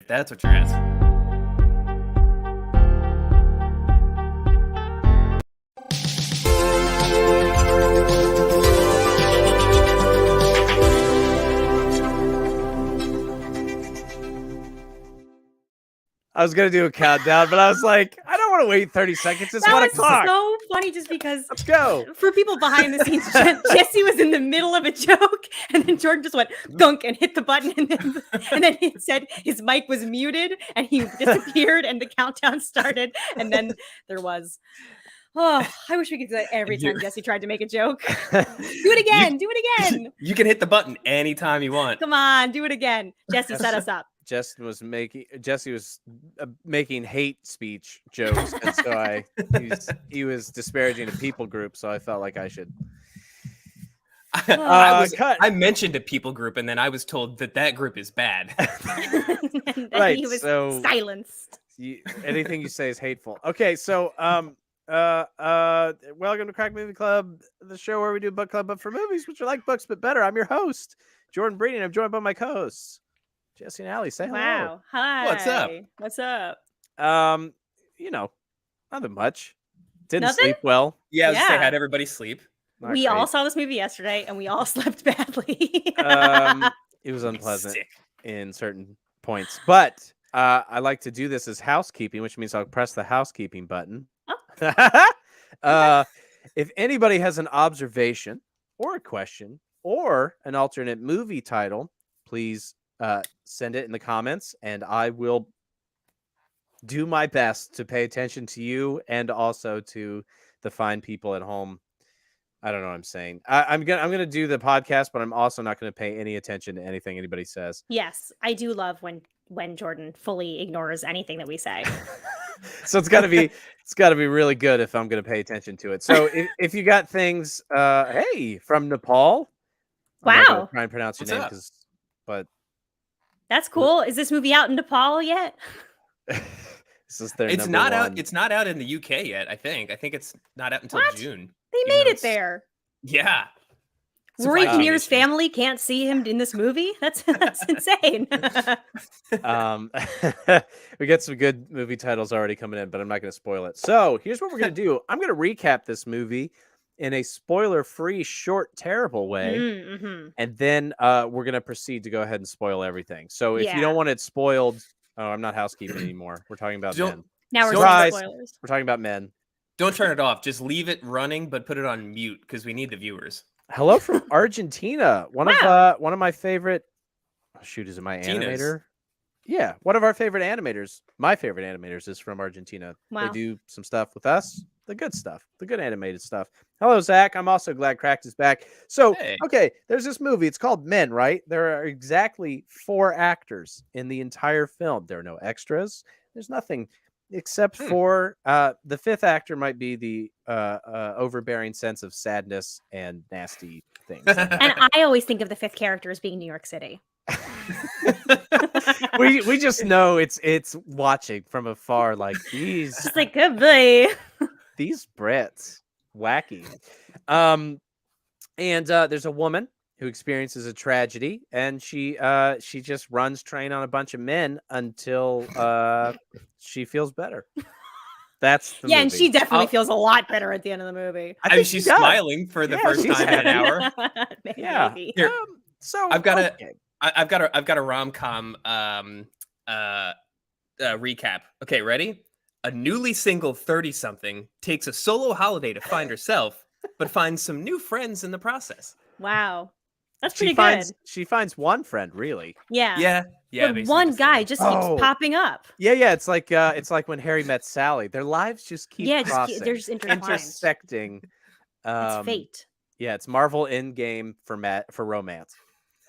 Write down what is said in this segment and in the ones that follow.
if that's what you're asking. I was going to do a countdown, but I was like, I don't want to wait 30 seconds. It's 1 o'clock. So funny just because let's go. For people behind the scenes, Jesse was in the middle of a joke and then Jordan just went gunk and hit the button and then he said his mic was muted and he disappeared and the countdown started and then there was I wish we could do that every time Jesse tried to make a joke. Do it again. Do it again. You can hit the button anytime you want. Come on, do it again. Jesse, set us up. Jesse was making hate speech jokes, and so he was disparaging a people group, so I felt like I should. I mentioned a people group, and then I was told that group is bad. Right, he was so silenced. Anything you say is hateful. Okay, so welcome to Crack Movie Club, the show where we do book club, but for movies which are like books but better. I'm your host, Jordan Breeden, and I'm joined by my co-hosts. Jesse and Allie, say hello. Wow. Hi. What's up? What's up? Nothing much. Didn't Nothing? sleep well. Yeah, I was gonna say, how'd everybody sleep? Not we great. all saw this movie yesterday and we all slept badly. It was unpleasant in certain points, but I like to do this as housekeeping, which means I'll press the housekeeping button. Oh. If anybody has an observation or a question or an alternate movie title, please send it in the comments, and I will do my best to pay attention to you and also to the fine people at home. I don't know what I'm saying. I'm gonna do the podcast, but I'm also not gonna pay any attention to anything anybody says. Yes, I do love when Jordan fully ignores anything that we say. So it's gotta be really good if I'm gonna pay attention to it. So if you got things, hey, from Nepal. I'm not gonna Wow, try and pronounce your name but that's cool. Is this movie out in Nepal yet? this is their It's number not one. out. It's not out in the UK yet. I think it's not out until What? June. They Even made though it there. Yeah. Rory Supply Kinnear's chain issues. family can't see him in this movie. That's insane. We get some good movie titles already coming in, but I'm not going to spoil it. So here's what we're going to do. I'm going to recap this movie in a spoiler-free, short, terrible way. Mm-hmm. And then we're going to proceed to go ahead and spoil everything. So if you don't want it spoiled, I'm not housekeeping anymore. We're talking about men. Now we're Surprise. doing spoilers. We're talking about men. Don't turn it off. Just leave it running, but put it on mute because we need the viewers. Hello from Argentina. One of my favorite. Oh, shoot, is it my Tina's. animator? Yeah, one of our favorite animators. My favorite animators is from Argentina. Wow. They do some stuff with us, the good stuff, the good animated stuff. Hello, Zach. I'm also glad Cracked is back. So, Hey. okay, there's this movie. It's called Men, right? There are exactly 4 actors in the entire film. There are no extras. There's nothing except for the 5th actor might be the overbearing sense of sadness and nasty things. And I always think of the 5th character as being New York City. we just know it's watching from afar, like these Just like good boy. these Brits wacky. And there's a woman who experiences a tragedy, and she just runs train on a bunch of men until she feels better. That's the movie. And she definitely feels a lot better at the end of the movie. I mean, she's smiling for the first she's time in an hour. Yeah. Maybe. Here, So I've got okay. I've got a rom-com recap. Okay, ready? A newly single 30-something takes a solo holiday to find herself, but finds some new friends in the process. Wow. That's pretty good. She finds one friend, really. Yeah. Yeah. But basically one just guy one. just keeps popping up. Yeah. It's like when Harry met Sally. Their lives just keep crossing, they're just intertwined. intersecting. It's fate. Yeah, it's Marvel Endgame for romance.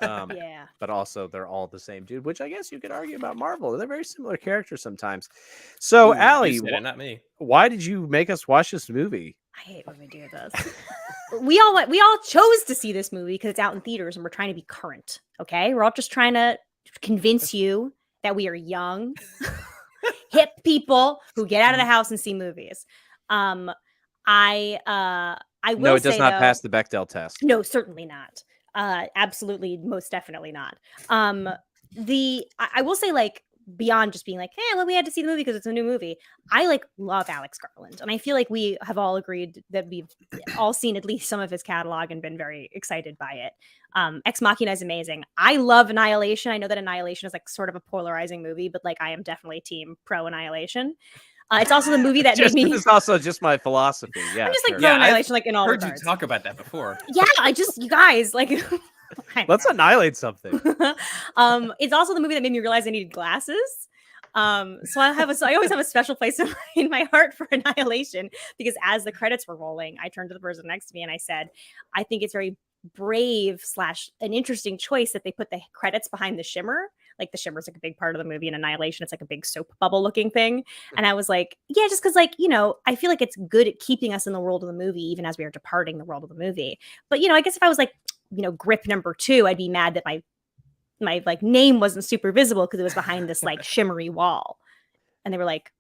Yeah. But also they're all the same dude, which I guess you could argue about Marvel. They're very similar characters sometimes. So, Ooh, Allie, you said it, not me. why did you make us watch this movie? I hate when we do this. we all chose to see this movie because it's out in theaters and we're trying to be current. Okay, we're all just trying to convince you that we are young, hip people who get out of the house and see movies. I will No, it does say, not though, pass the Bechdel test. No, certainly not. Absolutely, most definitely not. I will say, like, beyond just being like, hey, well, we had to see the movie because it's a new movie. I like love Alex Garland, and I feel like we have all agreed that we've all seen at least some of his catalog and been very excited by it. Ex Machina is amazing. I love Annihilation. I know that Annihilation is like sort of a polarizing movie, but like I am definitely team pro Annihilation. It's also the movie that made me. It's also just my philosophy. Yeah, I'm just like sure. pro Yeah, Annihilation, like in all Heard regards. you talk about that before. Yeah, you guys like. I don't Let's know. annihilate something. It's also the movie that made me realize I needed glasses. So I always have a special place in my heart for Annihilation, because as the credits were rolling, I turned to the person next to me and I said, I think it's very brave / an interesting choice that they put the credits behind the shimmer. Like the shimmer is like a big part of the movie. In Annihilation, it's like a big soap bubble looking thing. And I was like, yeah, just because like, I feel like it's good at keeping us in the world of the movie, even as we are departing the world of the movie. But, I guess if I was like, grip number 2, I'd be mad that my like name wasn't super visible because it was behind this like shimmery wall. And they were like,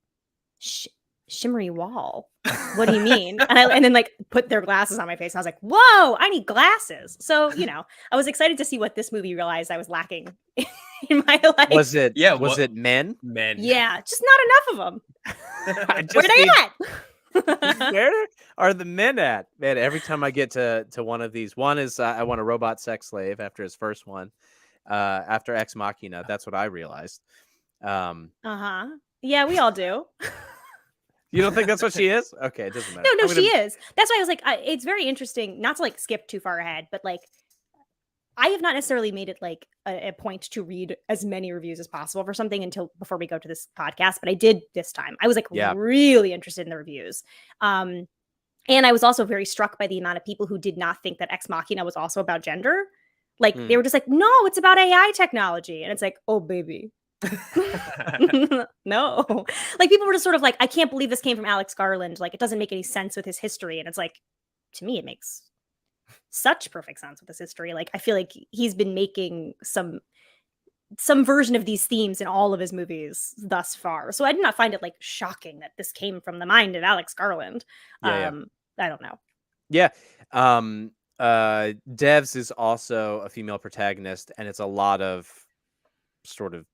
shimmery wall? What do you mean? And then like put their glasses on my face. And I was like, whoa, I need glasses. So, I was excited to see what this movie realized I was lacking in my life. Was it? Yeah, Was it men? Men. Yeah, just not enough of them. I just Where they need- at? Where are the men at? Man, every time I get to one of these, one is I want a robot sex slave after his first one. After Ex Machina, that's what I realized. Yeah, we all do. You don't think that's what she is? Okay, it doesn't matter. No, I'm gonna- she is. That's why I was like, it's very interesting, not to like skip too far ahead, but like, I have not necessarily made it like a point to read as many reviews as possible for something until before we go to this podcast, but I did this time. I was like really interested in the reviews. And I was also very struck by the amount of people who did not think that Ex Machina was also about gender. Like they were just like, no, it's about AI technology. And it's like, oh, baby. No. Like people were just sort of like, I can't believe this came from Alex Garland. Like it doesn't make any sense with his history. And it's like, to me, it makes such perfect sense with his history. Like I feel like he's been making some version of these themes in all of his movies thus far. So I did not find it like shocking that this came from the mind of Alex Garland. I don't know. Yeah. Devs is also a female protagonist, and it's a lot of sort of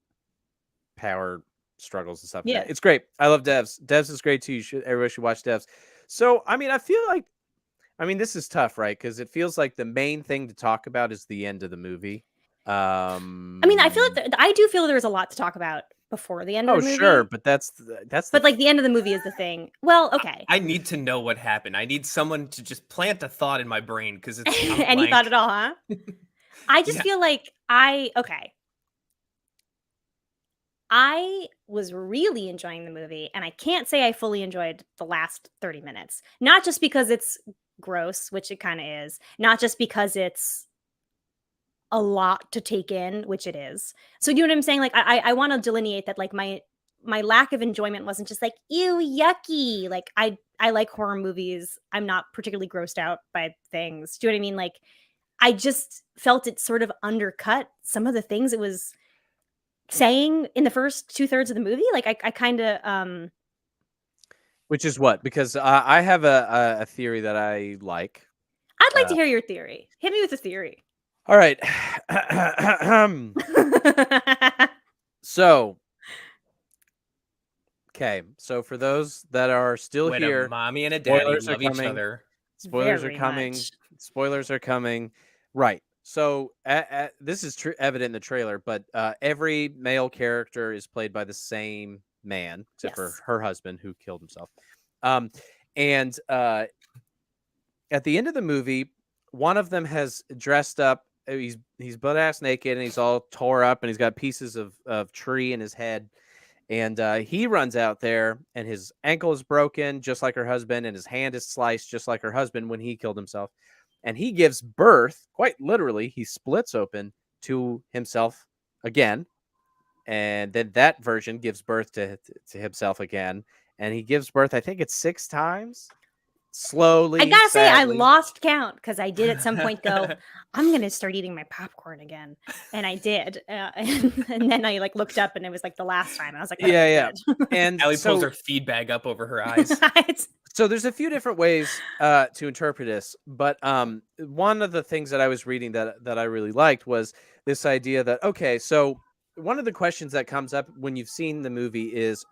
power struggles and stuff. Yeah. It's great. I love Devs. Devs is great too. Everybody should watch Devs. So, I mean, I feel like, this is tough, right? Because it feels like the main thing to talk about is the end of the movie. I feel like I do feel there's a lot to talk about before the end of the movie. Oh, sure, but that's but like the end of the movie is the thing. Well, okay. I need to know what happened. I need someone to just plant a thought in my brain because it's Any thought at all, huh? I just feel like I was really enjoying the movie, and I can't say I fully enjoyed the last 30 minutes. Not just because it's gross, which it kind of is, not just because it's a lot to take in, which it is. So you know what I'm saying? Like I want to delineate that like my lack of enjoyment wasn't just like, ew, yucky. Like I like horror movies. I'm not particularly grossed out by things. Do you know what I mean? Like I just felt it sort of undercut some of the things it was saying in the first 2/3 of the movie. Like I kind of which is what? Because I have a theory that I like. I'd like to hear your theory. Hit me with a theory. All right. So, okay. So for those that are still when here, a mommy and a daddy spoilers are love each coming. other. spoilers Very are coming. much. Spoilers are coming. Right. So this is evident in the trailer, but every male character is played by the same man, except for Yes. her husband who killed himself. And at the end of the movie, one of them has dressed up. He's butt ass naked and he's all tore up and he's got pieces of tree in his head. And he runs out there and his ankle is broken, just like her husband, and his hand is sliced, just like her husband when he killed himself. And he gives birth, quite literally, he splits open to himself again. And then that version gives birth to himself again. And he gives birth, I think it's 6 times. Slowly. I gotta say, I sadly. lost count because I did at some point go, I'm gonna start eating my popcorn again, and I did, and then I like looked up and it was like the last time. I was like, oh, Yeah. good. And Allie pulls so, her feed bag up over her eyes. It's- so there's a few different ways to interpret this, but one of the things that I was reading that I really liked was this idea that, okay, so one of the questions that comes up when you've seen the movie is,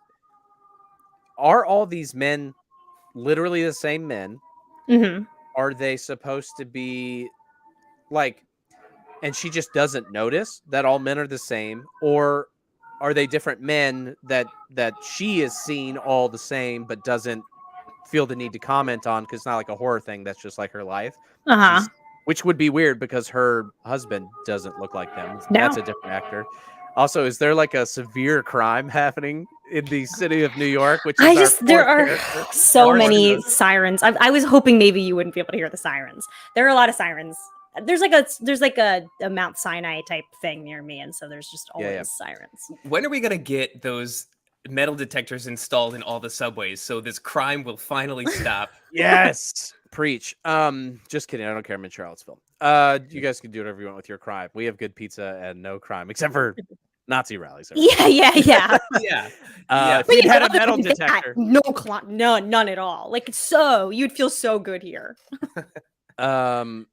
are all these men literally the same men? Mhm. Are they supposed to be like, and she just doesn't notice that all men are the same, or are they different men that she is seeing all the same but doesn't feel the need to comment on because it's not like a horror thing, that's just like her life. Uh-huh. She's, which would be weird because her husband doesn't look like them. No. That's a different actor. Also, is there like a severe crime happening in the city of New York, which is There are character? so Or many those- sirens. I was hoping maybe you wouldn't be able to hear the sirens. There are a lot of sirens. There's like a Mount Sinai type thing near me, and so there's just always Yeah, yeah. sirens. When are we gonna get those metal detectors installed in all the subways so this crime will finally stop? Yes. Preach. Just kidding. I don't care. I'm in Charlottesville. You guys can do whatever you want with your crime. We have good pizza and no crime, except for Nazi rallies. Yeah. Yeah. If But we'd yeah, had a other metal than that, detector. none at all. Like, so you'd feel so good here. I'm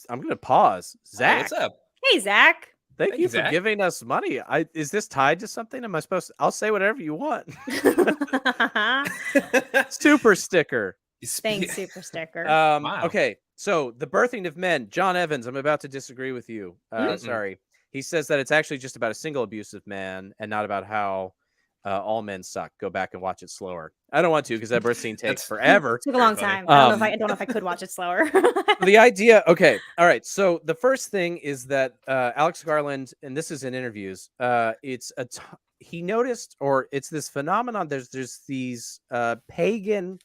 gonna pause. Oh, Zach, what's up? Hey, Zach. thank you for Zach. giving us money. Is this tied to something? Am I supposed to? I'll say whatever you want. Super sticker. Thanks, super sticker. Wow. Okay, so the birthing of men. John Evans, I'm about to disagree with you. Mm-mm. Sorry. He says that it's actually just about a single abusive man and not about how all men suck. Go back and watch it slower. I don't want to because that birth scene takes That's- forever. Took a long Very funny. time. I don't know if I could watch it slower. The idea, okay, all right. So the first thing is that Alex Garland, and this is in interviews, he noticed, or it's this phenomenon. There's these pagan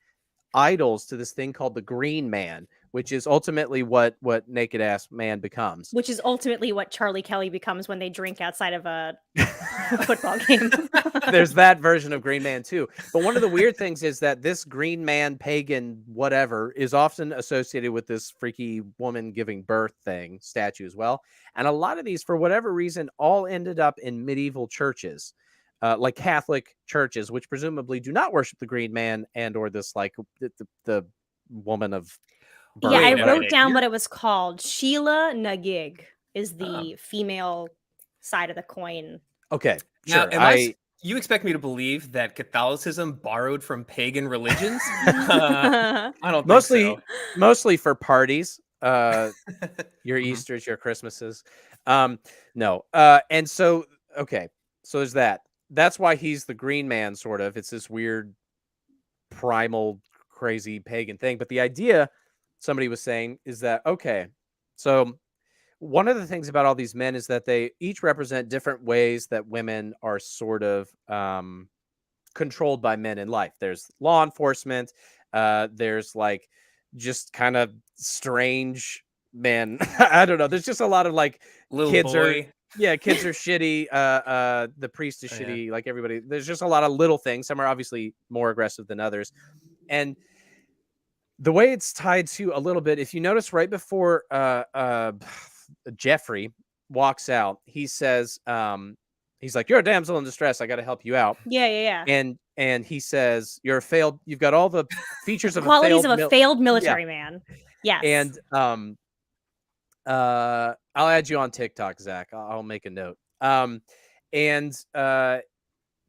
idols to this thing called the Green Man, which is ultimately what naked ass man becomes. Which is ultimately what Charlie Kelly becomes when they drink outside of a football game. There's that version of Green Man too. But one of the weird things is that this Green Man pagan whatever is often associated with this freaky woman giving birth thing statue as well. And a lot of these, for whatever reason, all ended up in medieval churches. Like Catholic churches, which presumably do not worship the Green Man and or this like the woman of birth. Yeah, I Wait a wrote minute. down what it was called. Sheila Nagig is the female side of the coin. Okay, Now, sure. you expect me to believe that Catholicism borrowed from pagan religions? Yeah, I don't Mostly- think mostly for parties. Your Mhm. Easters, your Christmases. No. And so okay, so there's that. That's why he's the Green Man, sort of. It's this weird primal crazy pagan thing. But the idea, somebody was saying, is that okay, so one of the things about all these men is that they each represent different ways that women are sort of controlled by men in life. There's law enforcement, there's like just kind of strange men. I don't know. There's just a lot of like Little kids boy. kids are shitty. The priest is Oh, yeah. shitty. Like everybody, there's just a lot of little things. Some are obviously more aggressive than others. And the way it's tied to a little bit, if you notice right before Jeffrey walks out, he says, he's like, "You're a damsel in distress. I got to help you out." yeah. And he says, you've got all the features of Qualities a of a failed military man. Yes. And I'll add you on TikTok, Zach. I'll make a note.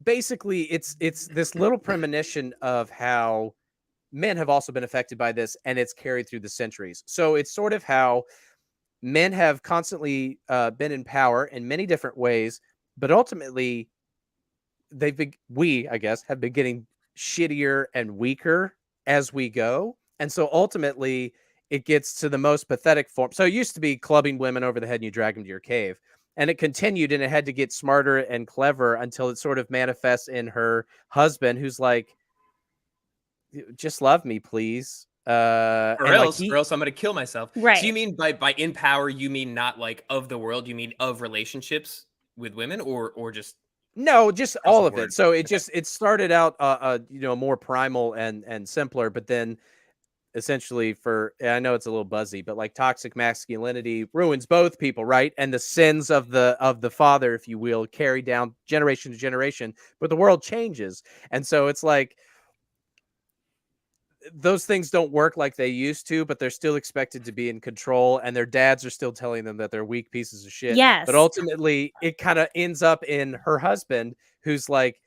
Basically it's this little premonition of how men have also been affected by this, and it's carried through the centuries. So it's sort of how men have constantly been in power in many different ways, but ultimately we, I guess, have been getting shittier and weaker as we go. And so ultimately it gets to the most pathetic form. So it used to be clubbing women over the head and you drag them to your cave. And it continued, and it had to get smarter and clever until it sort of manifests in her husband, who's like, just love me, please. Or and else, like or else I'm gonna kill myself. Right. So you mean by in power, you mean not like of the world, you mean of relationships with women, or just no, just Across all the of board. it. So it started out more primal and simpler, but then essentially I know it's a little buzzy, but like toxic masculinity ruins both people, right? And the sins of the father, if you will, carry down generation to generation, but the world changes. And so it's like those things don't work like they used to, but they're still expected to be in control, and their dads are still telling them that they're weak pieces of shit. But Yes. ultimately, it kind of ends up in her husband, who's like,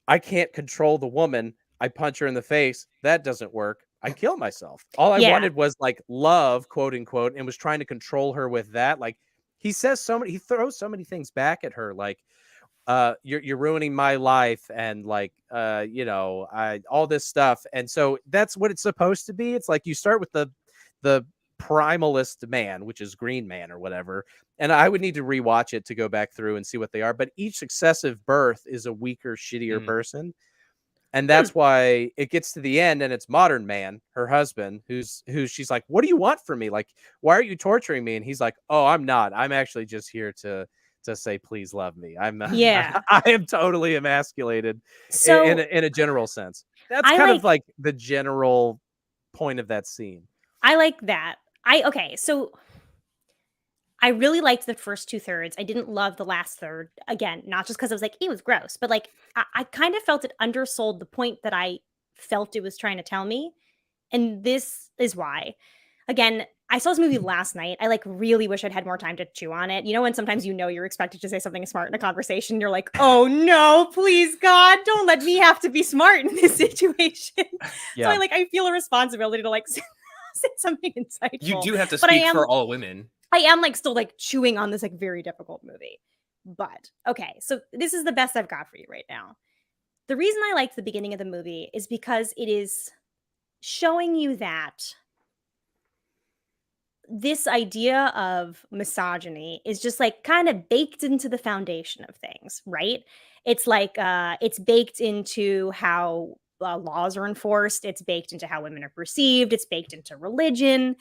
I can't control the woman. I punch her in the face. That doesn't work. I kill myself. All I Yeah. wanted was like love, quote unquote, and was trying to control her with that. Like he throws so many things back at her, like, you're ruining my life, and like, all this stuff. And so that's what it's supposed to be. It's like you start with the primalist man, which is Green Man or whatever. And I would need to rewatch it to go back through and see what they are. But each successive birth is a weaker, shittier person. And that's why it gets to the end and it's Modern Man, her husband, who's she's like, what do you want from me? Like, why are you torturing me? And he's like, oh, I'm not. I'm actually just here to say, please love me. I am totally emasculated So in a general sense. That's I kind like- of like the general point of that scene. I like that. So I really liked the first 2/3. I didn't love the last third. Again, not just because I was like, it was gross, but like I kind of felt it undersold the point that I felt it was trying to tell me. And this is why. Again, I saw this movie last night. I like really wish I'd had more time to chew on it. You know, when sometimes you're expected to say something smart in a conversation, you're like, oh no, please God, don't let me have to be smart in this situation. Yeah. So I feel a responsibility to like say something insightful. You do have to But I speak am- for all women. I am like still like chewing on this like very difficult movie. But okay, so this is the best I've got for you right now. The reason I liked the beginning of the movie is because it is showing you that this idea of misogyny is just like kind of baked into the foundation of things, right? It's like it's baked into how laws are enforced, it's baked into how women are perceived, it's baked into religion.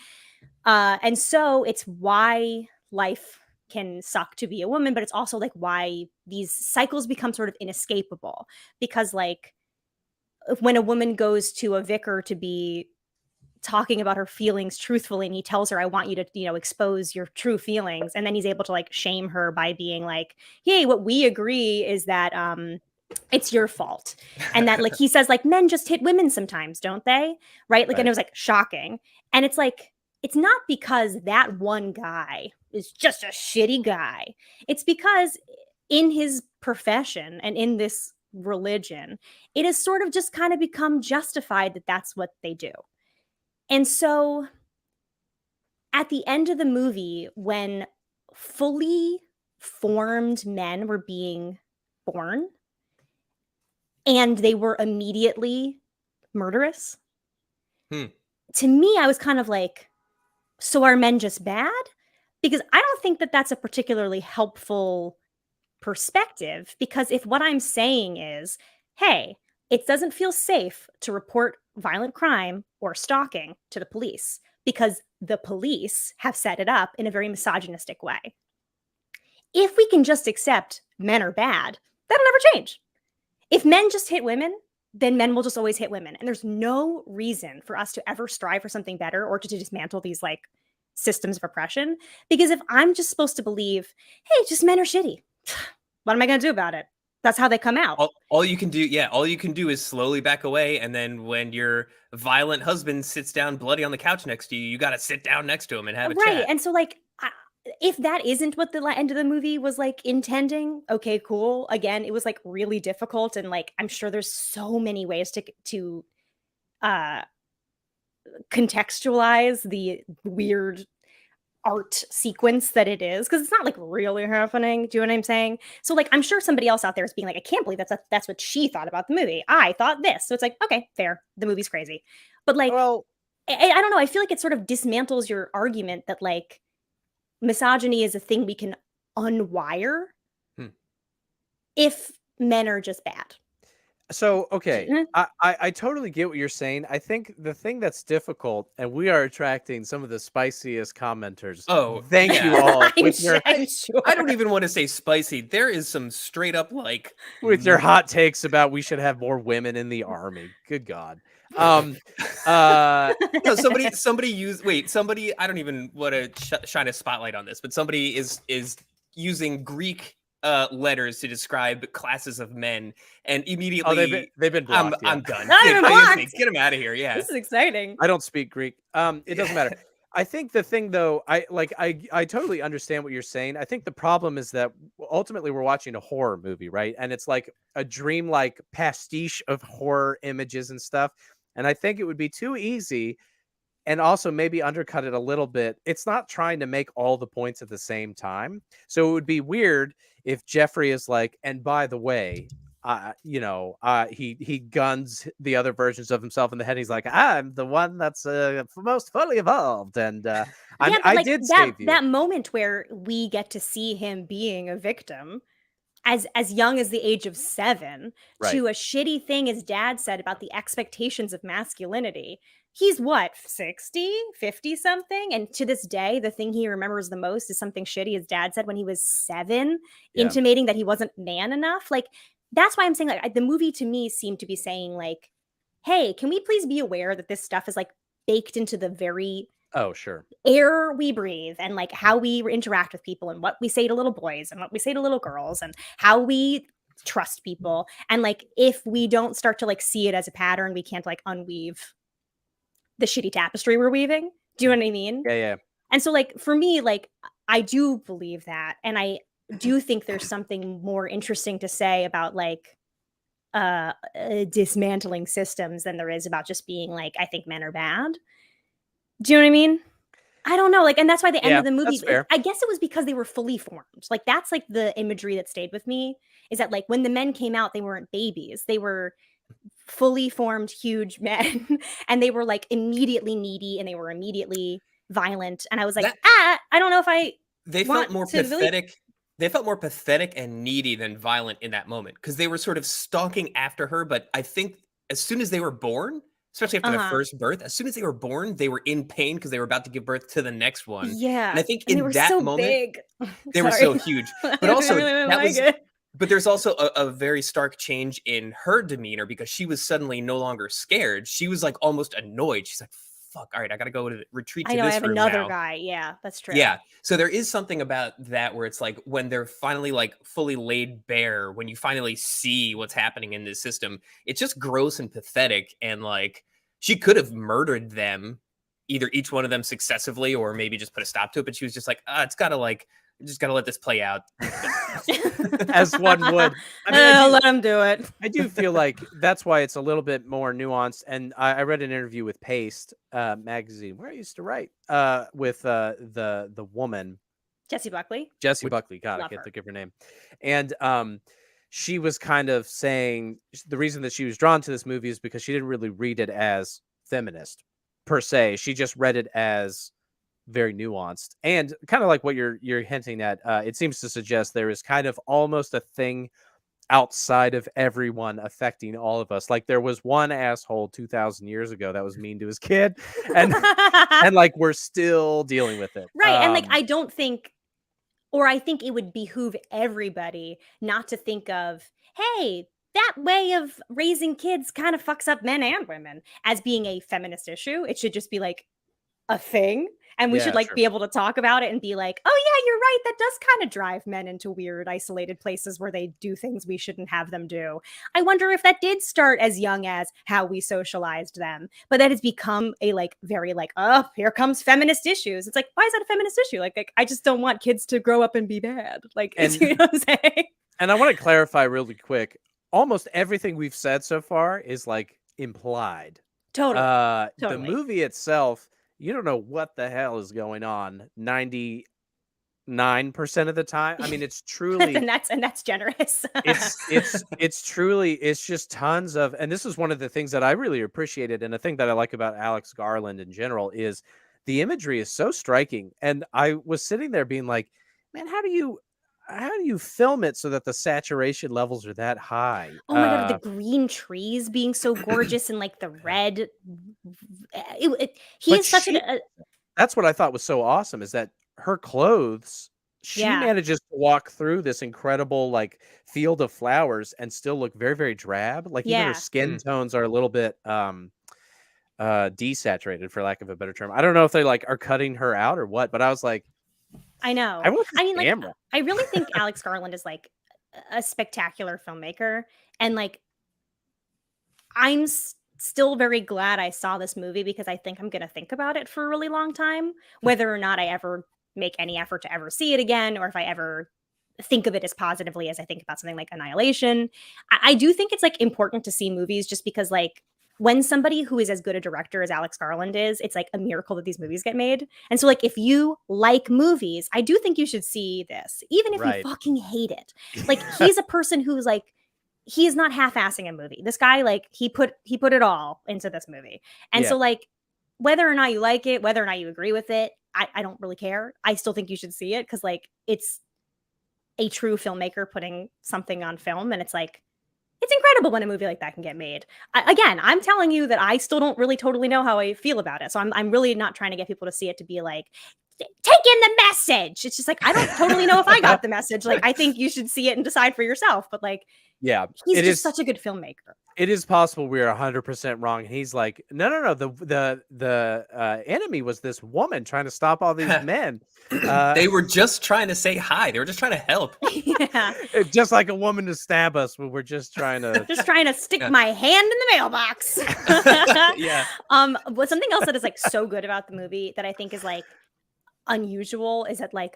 And so it's why life can suck to be a woman, but it's also like why these cycles become sort of inescapable. Because like when a woman goes to a vicar to be talking about her feelings truthfully and he tells her, I want you to, expose your true feelings, and then he's able to like shame her by being like, hey, what we agree is that it's your fault. And that like he says like men just hit women sometimes, don't they? Right? Like, and it was like shocking. And it's like, it's not because that one guy is just a shitty guy. It's because in his profession and in this religion, it has sort of just kind of become justified that that's what they do. And so at the end of the movie, when fully formed men were being born and they were immediately murderous, to me, I was kind of like, so are men just bad? Because I don't think that that's a particularly helpful perspective. Because if what I'm saying is, hey, it doesn't feel safe to report violent crime or stalking to the police because the police have set it up in a very misogynistic way. If we can just accept men are bad, that'll never change. If men just hit women, then men will just always hit women. And there's no reason for us to ever strive for something better or to dismantle these like systems of oppression. Because if I'm just supposed to believe, hey, just men are shitty, what am I going to do about it? That's how they come out. All you can do is slowly back away, and then when your violent husband sits down bloody on the couch next to you, you got to sit down next to him and have a Right. chat. And so like if that isn't what the end of the movie was like intending, okay, cool. Again, it was like really difficult, and like I'm sure there's so many ways to contextualize the weird art sequence that it is, because it's not like really happening. Do you know what I'm saying? So like I'm sure somebody else out there is being like, I can't believe that's what she thought about the movie. I thought this. So it's like, okay, fair. The movie's crazy. But like, Well, I don't know. I feel like it sort of dismantles your argument that like misogyny is a thing we can unwire if men are just bad. so, okay, Mhm. I totally get what you're saying. I think the thing that's difficult, and we are attracting some of the spiciest commenters. Oh, thank yeah. you all I'm with your sure. I don't even want to say spicy. There is some straight up like with your hot takes about we should have more women in the army. Good God. no, somebody I don't even want to shine a spotlight on this, but somebody is using Greek letters to describe classes of men, and Oh, immediately they've been blocked. I'm Yeah. done. Not even blocked. Get him out of here. Yeah. This is exciting. I don't speak Greek. It doesn't matter. I think the thing though, I totally understand what you're saying. I think the problem is that ultimately we're watching a horror movie, right? And it's like a dreamlike pastiche of horror images and stuff. And I think it would be too easy and also maybe undercut it a little bit. It's not trying to make all the points at the same time. So it would be weird if Jeffrey is like, and by the way, he guns the other versions of himself in the head. He's like, I'm the one that's most fully evolved, and Yeah, I but like did that save you. that moment where we get to see him being a victim as young as the age of 7 Right. to a shitty thing his dad said about the expectations of masculinity. He's what, 60, 50 something? And to this day, the thing he remembers the most is something shitty his dad said when he was 7, Yeah. intimating that he wasn't man enough. Like, that's why I'm saying, like, the movie to me seemed to be saying, like, hey, can we please be aware that this stuff is like baked into the very Oh, sure. air we breathe and like how we interact with people and what we say to little boys and what we say to little girls and how we trust people. And like, if we don't start to like see it as a pattern, we can't like unweave the shitty tapestry we're weaving. Do you know what I mean? Yeah. And so like, for me, like, I do believe that. And I do think there's something more interesting to say about like dismantling systems than there is about just being like, I think men are bad. Do you know what I mean? I don't know. Like, and that's why the end Yeah, of the movie, that's fair. I guess it was because they were fully formed. Like, that's like the imagery that stayed with me, is that like when the men came out, they weren't babies. They were fully formed, huge men. And they were like immediately needy and they were immediately violent. And I was like, That- I don't know if I They want felt more to believe- pathetic. They felt more pathetic and needy than violent in that moment because they were sort of stalking after her. But I think as soon as they were born, especially after their first birth, as soon as they were born, they were in pain because they were about to give birth to the next one. Yeah. And I think And they in were that so moment, big. they were so huge. But also, I really didn't that like was, it. but there's also a very stark change in her demeanor because she was suddenly no longer scared. She was like almost annoyed. She's like, fuck, all right, I got to go to retreat to I know, this I have room another now. guy. Yeah, that's true. Yeah. So there is something about that where it's like when they're finally like fully laid bare, when you finally see what's happening in this system, it's just gross and pathetic. And like she could have murdered them, either each one of them successively or maybe just put a stop to it. But she was just like, it's gotta like, just gotta let this play out. As one would. I mean, Let him do it. I do feel like that's why it's a little bit more nuanced. And I read an interview with Paste magazine where I used to write with the woman Jesse Buckley. Jessie Buckley. God, I Love can't her. think of her name. And she was kind of saying the reason that she was drawn to this movie is because she didn't really read it as feminist per se. She just read it as very nuanced and kind of like what you're hinting at. It seems to suggest there is kind of almost a thing outside of everyone affecting all of us. Like there was one asshole 2,000 years ago that was mean to his kid, and like we're still dealing with it. Right. And like, I don't think, or I think it would behoove everybody not to think of, hey, that way of raising kids kind of fucks up men and women as being a feminist issue. It should just be like a thing. And we Yeah, should like sure. be able to talk about it and be like, oh yeah, you're right. That does kind of drive men into weird, isolated places where they do things we shouldn't have them do. I wonder if that did start as young as how we socialized them, but that has become a like very like, oh, here comes feminist issues. It's like, why is that a feminist issue? Like I just don't want kids to grow up and be bad. Like, And- you know what I'm saying? And I want to clarify really quick. Almost everything we've said so far is like implied. Totally. The Totally. movie itself, you don't know what the hell is going on 99% of the time. I mean, it's truly and that's generous. it's truly, it's just tons of, and this is one of the things that I really appreciated, and the thing that I like about Alex Garland in general is the imagery is so striking. And I was sitting there being like, man, how do you film it so that the saturation levels are that high? Oh my god, the green trees being so gorgeous and like the red. He But is such she- a That's what I thought was so awesome is that her clothes, she Yeah. manages to walk through this incredible like field of flowers and still look very, very drab. Like even Yeah. her skin tones are a little bit desaturated, for lack of a better term. I don't know if they like are cutting her out or what, but I was like, I know. I want this I mean, like, camera. I really think Alex Garland is like a spectacular filmmaker, and like I'm still very glad I saw this movie because I think I'm going to think about it for a really long time, whether or not I ever make any effort to ever see it again, or if I ever think of it as positively as I think about something like Annihilation. I do think it's like important to see movies just because like when somebody who is as good a director as Alex Garland is, it's like a miracle that these movies get made. And so like if you like movies, I do think you should see this, even if you Right. fucking hate it. Like he's a person who's like he is not half-assing a movie. This guy, like, he put it all into this movie. And Yeah. so, like, whether or not you like it, whether or not you agree with it, I don't really care. I still think you should see it because, like, it's a true filmmaker putting something on film. And it's like, it's incredible when a movie like that can get made. Again, I'm telling you that I still don't really totally know how I feel about it. So I'm really not trying to get people to see it to be like, take in the message. It's just like, I don't totally know if I got the message. Like, I think you should see it and decide for yourself. But like, Yeah, he's it just is such a good filmmaker. It is possible we're 100% wrong. And he's like, no. The enemy was this woman trying to stop all these men. They were just trying to say hi. They were just trying to help. Yeah. Just like a woman to stab us when we're just trying to stick my hand in the mailbox. Yeah. But something else that is like so good about the movie that I think is like unusual is that like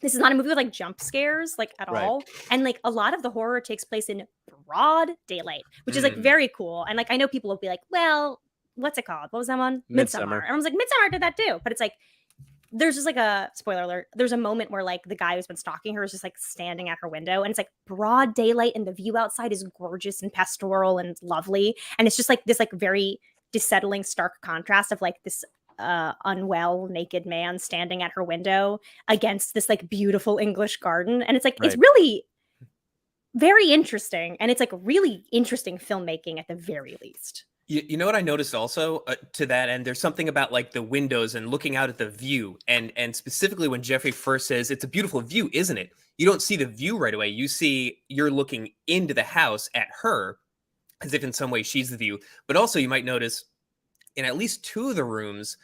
this is not a movie with like jump scares like at Right. all, and like a lot of the horror takes place in broad daylight, which is like very cool. And like I know people will be like, well, what's it called? What was that one? Midsommar. And I was like, Midsommar did that too, but it's like there's just like a spoiler alert. There's a moment where like the guy who's been stalking her is just like standing at her window, and it's like broad daylight, and the view outside is gorgeous and pastoral and lovely, and it's just like this like very dissettling stark contrast of like this unwell naked man standing at her window against this like beautiful English garden. And it's like it's really very interesting, and it's like really interesting filmmaking at the very least. You know what I noticed also to that end? There's something about like the windows and looking out at the view, and specifically when Jeffrey first says it's a beautiful view, isn't it? You don't see the view right away. You're looking into the house at her as if in some way she's the view. But also you might notice in at least two of the rooms,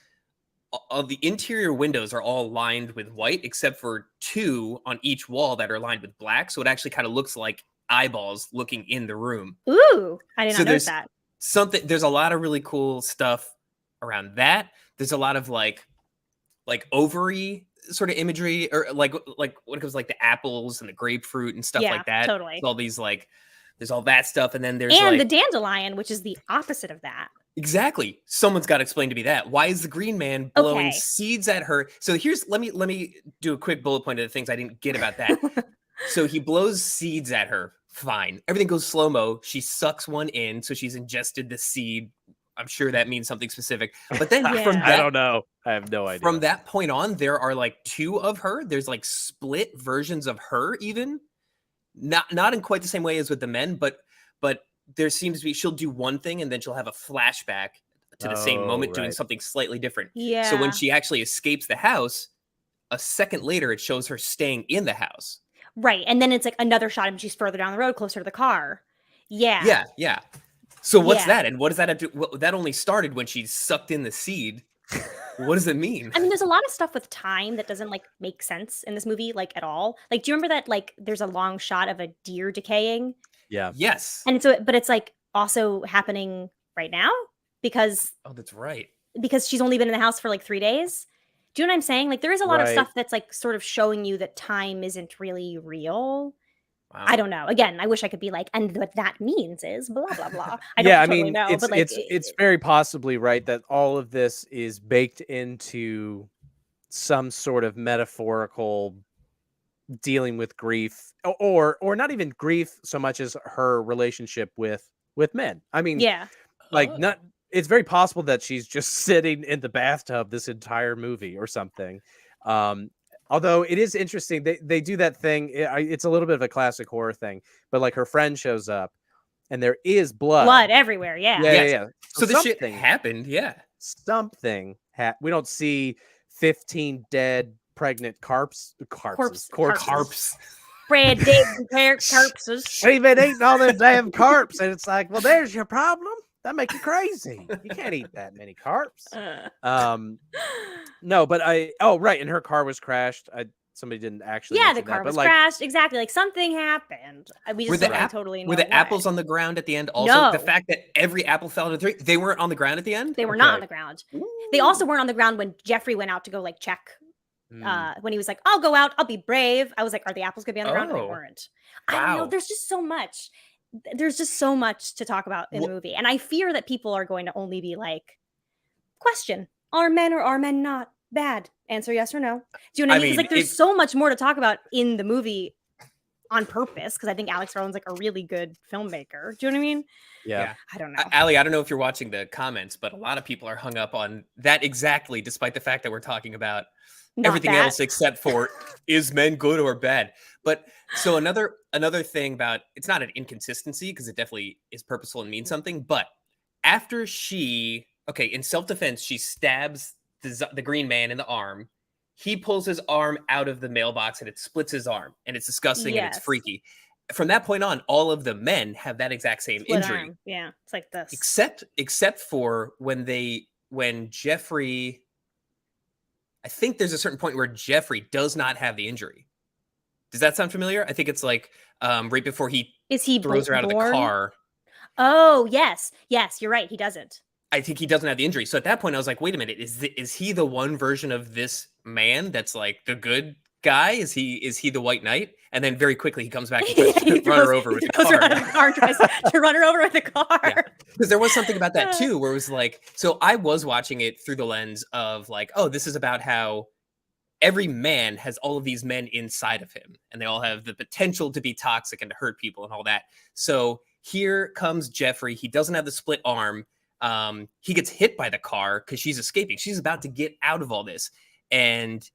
the interior windows are all lined with white, except for two on each wall that are lined with black. So it actually kind of looks like eyeballs looking in the room. Ooh, I did not notice that. There's a lot of really cool stuff around that. There's a lot of like ovary sort of imagery, or like when it comes like the apples and the grapefruit and stuff like that. Totally. All these like there's all that stuff, and then there's the dandelion, which is the opposite of that. Exactly. Someone's got to explain to me that. Why is the green man blowing seeds at her? So let me do a quick bullet point of the things I didn't get about that. So he blows seeds at her. Fine. Everything goes slow-mo. She sucks one in, so she's ingested the seed. I'm sure that means something specific. But then from that, I don't know. I have no idea. From that point on, there are like two of her. There's like split versions of her even. Not in quite the same way as with the men, but there seems to be, she'll do one thing and then she'll have a flashback to the same moment doing something slightly different. Yeah. So when she actually escapes the house, a second later, it shows her staying in the house. Right. And then it's like another shot and she's further down the road, closer to the car. Yeah. Yeah. So what's that? And what does that have to, well, that only started when she sucked in the seed. What does it mean? I mean, there's a lot of stuff with time that doesn't like make sense in this movie, like at all. Like, do you remember that like there's a long shot of a deer decaying? Yeah. Yes. And so, but it's like also happening right now because that's right. Because she's only been in the house for like 3 days. Do you know what I'm saying? Like there is a lot of stuff that's like sort of showing you that time isn't really real. Wow. I don't know. Again, I wish I could be like, and what that means is blah blah blah. I don't totally know, it's but like, it's very possibly right that all of this is baked into some sort of metaphorical dealing with grief, or not even grief so much as her relationship with men. I mean, not. It's very possible that she's just sitting in the bathtub this entire movie or something. Although it is interesting, they do that thing. It's a little bit of a classic horror thing, but like her friend shows up and there is blood everywhere. Yeah. Yeah. So this shit happened. Yeah. Something. We don't see 15 dead pregnant corpses. Bread, dick, carpses. She's been eating all them damn carps, and it's like, well, there's your problem. That make you crazy. You can't eat that many carbs. Uh, No, but right, and her car was crashed. Somebody didn't actually yeah, mention the car that, but was like, crashed. Exactly. Like something happened. We Were just the don't Right. really totally know were the what. apples on the ground at the end? Also, the No. fact that every apple fell into 3, they weren't on the ground at the end. They were not Okay. on the ground. They also Ooh. weren't on the ground when Jeffrey went out to go like check. Hmm. When he was like, "I'll go out. I'll be brave." I was like, "Are the apples gonna be on the ground?" But they Oh, weren't. I don't know. wow. There's just so much. There's just so much to talk about in the Wha- movie, and I fear that people are going to only be like, "Question: Are men or are men not bad? Answer yes or no." Do you know what I I mean? Because mean, like, there's so much more to talk about in the movie on purpose. Because I think Alex Garland's like a really good filmmaker. Do you know what I mean? Yeah. yeah. I don't know. Allie, I don't know if you're watching the comments, but a lot of people are hung up on that exactly, despite the fact that we're talking about Not everything that. else except for is men good or bad. But so another thing about, it's not an inconsistency because it definitely is purposeful and means something. But after in self-defense, she stabs the green man in the arm. He pulls his arm out of the mailbox and it splits his arm, and it's disgusting and it's Yes. freaky. From that point on, all of the men have that exact same Split injury, arm. Yeah, it's like this. except for when Jeffrey. I think there's a certain point where Jeffrey does not have the injury. Does that sound familiar? I think it's like right before he Is he throws her out of the born? car. Oh, yes. Yes, you're right. He doesn't. I think he doesn't have the injury. So at that point, I was like, wait a minute, is he the one version of this man that's like the good guy? Is he the White Knight? And then very quickly he comes back and tries to run her over with the throws her out of car. the car and tries to run her over with the car. Yeah. Because there was something about that too, where it was like, so I was watching it through the lens of like, oh, this is about how every man has all of these men inside of him, and they all have the potential to be toxic and to hurt people and all that. So here comes Jeffrey. He doesn't have the split arm. He gets hit by the car because she's escaping. She's about to get out of all this. And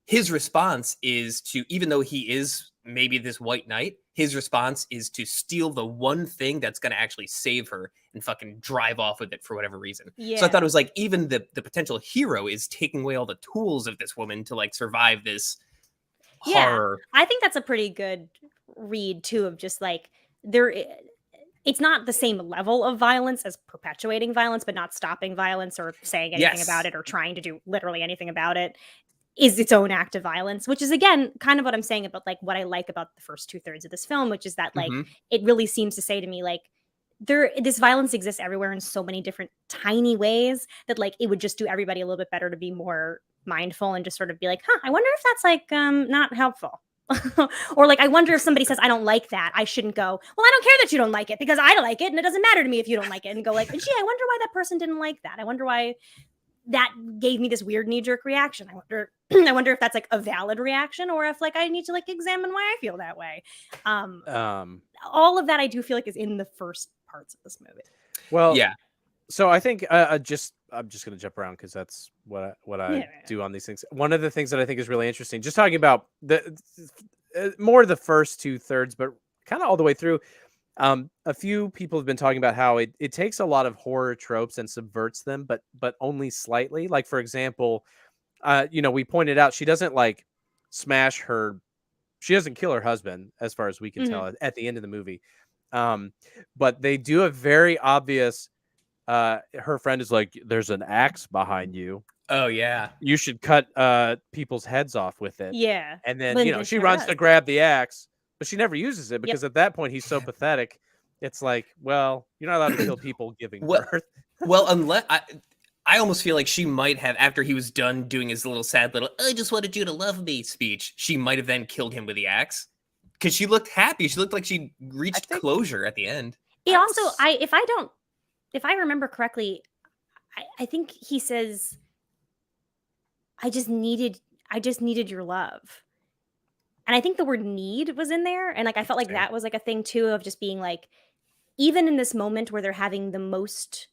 his response is to, even though he is maybe this white knight, his response is to steal the one thing that's going to actually save her and fucking drive off with it for whatever reason. Yeah. So I thought it was like, even the potential hero is taking away all the tools of this woman to like survive this horror. I think that's a pretty good read too, of just like it's not the same level of violence as perpetuating violence, but not stopping violence or saying anything Yes. about it or trying to do literally anything about it is its own act of violence, which is again kind of what I'm saying about like what I like about the first 2/3 of this film, which is that like Mhm. it really seems to say to me like this violence exists everywhere in so many different tiny ways that like it would just do everybody a little bit better to be more mindful and just sort of be like, I wonder if that's like not helpful. Or like, I wonder if somebody says I don't like that, I shouldn't go, well, I don't care that you don't like it because I don't like it and it doesn't matter to me if you don't like it, and go like, gee, I wonder why that person didn't like that. I wonder why that gave me this weird knee-jerk reaction. I wonder I wonder if that's like a valid reaction, or if like I need to like examine why I feel that way. All of that I do feel like is in the first parts of this movie. Well, Yeah. So I think I'm just going to jump around because that's what I do on these things. One of the things that I think is really interesting, just talking about the more the first 2/3, but kind of all the way through. A few people have been talking about how it takes a lot of horror tropes and subverts them, but only slightly. Like, for example, we pointed out she doesn't like smash her. She doesn't kill her husband, as far as we can tell, at the end of the movie. But they do a very obvious. Her friend is like, "There's an axe behind you. Oh yeah. You should cut people's heads off with it." Yeah. And then But she never runs does. to grab the axe, but she never uses it because at that point he's so pathetic. It's like, well, you're not allowed to kill people giving Well- birth. Well, unless I almost feel like she might have, after he was done doing his little sad little "I just wanted you to love me" speech, she might have then killed him with the axe, because she looked happy. She looked like she reached closure at the end. He also, if I remember correctly, I think he says, I just needed your love. And I think the word need was in there. And like, I felt like that was like a thing too, of just being like, even in this moment where they're having the most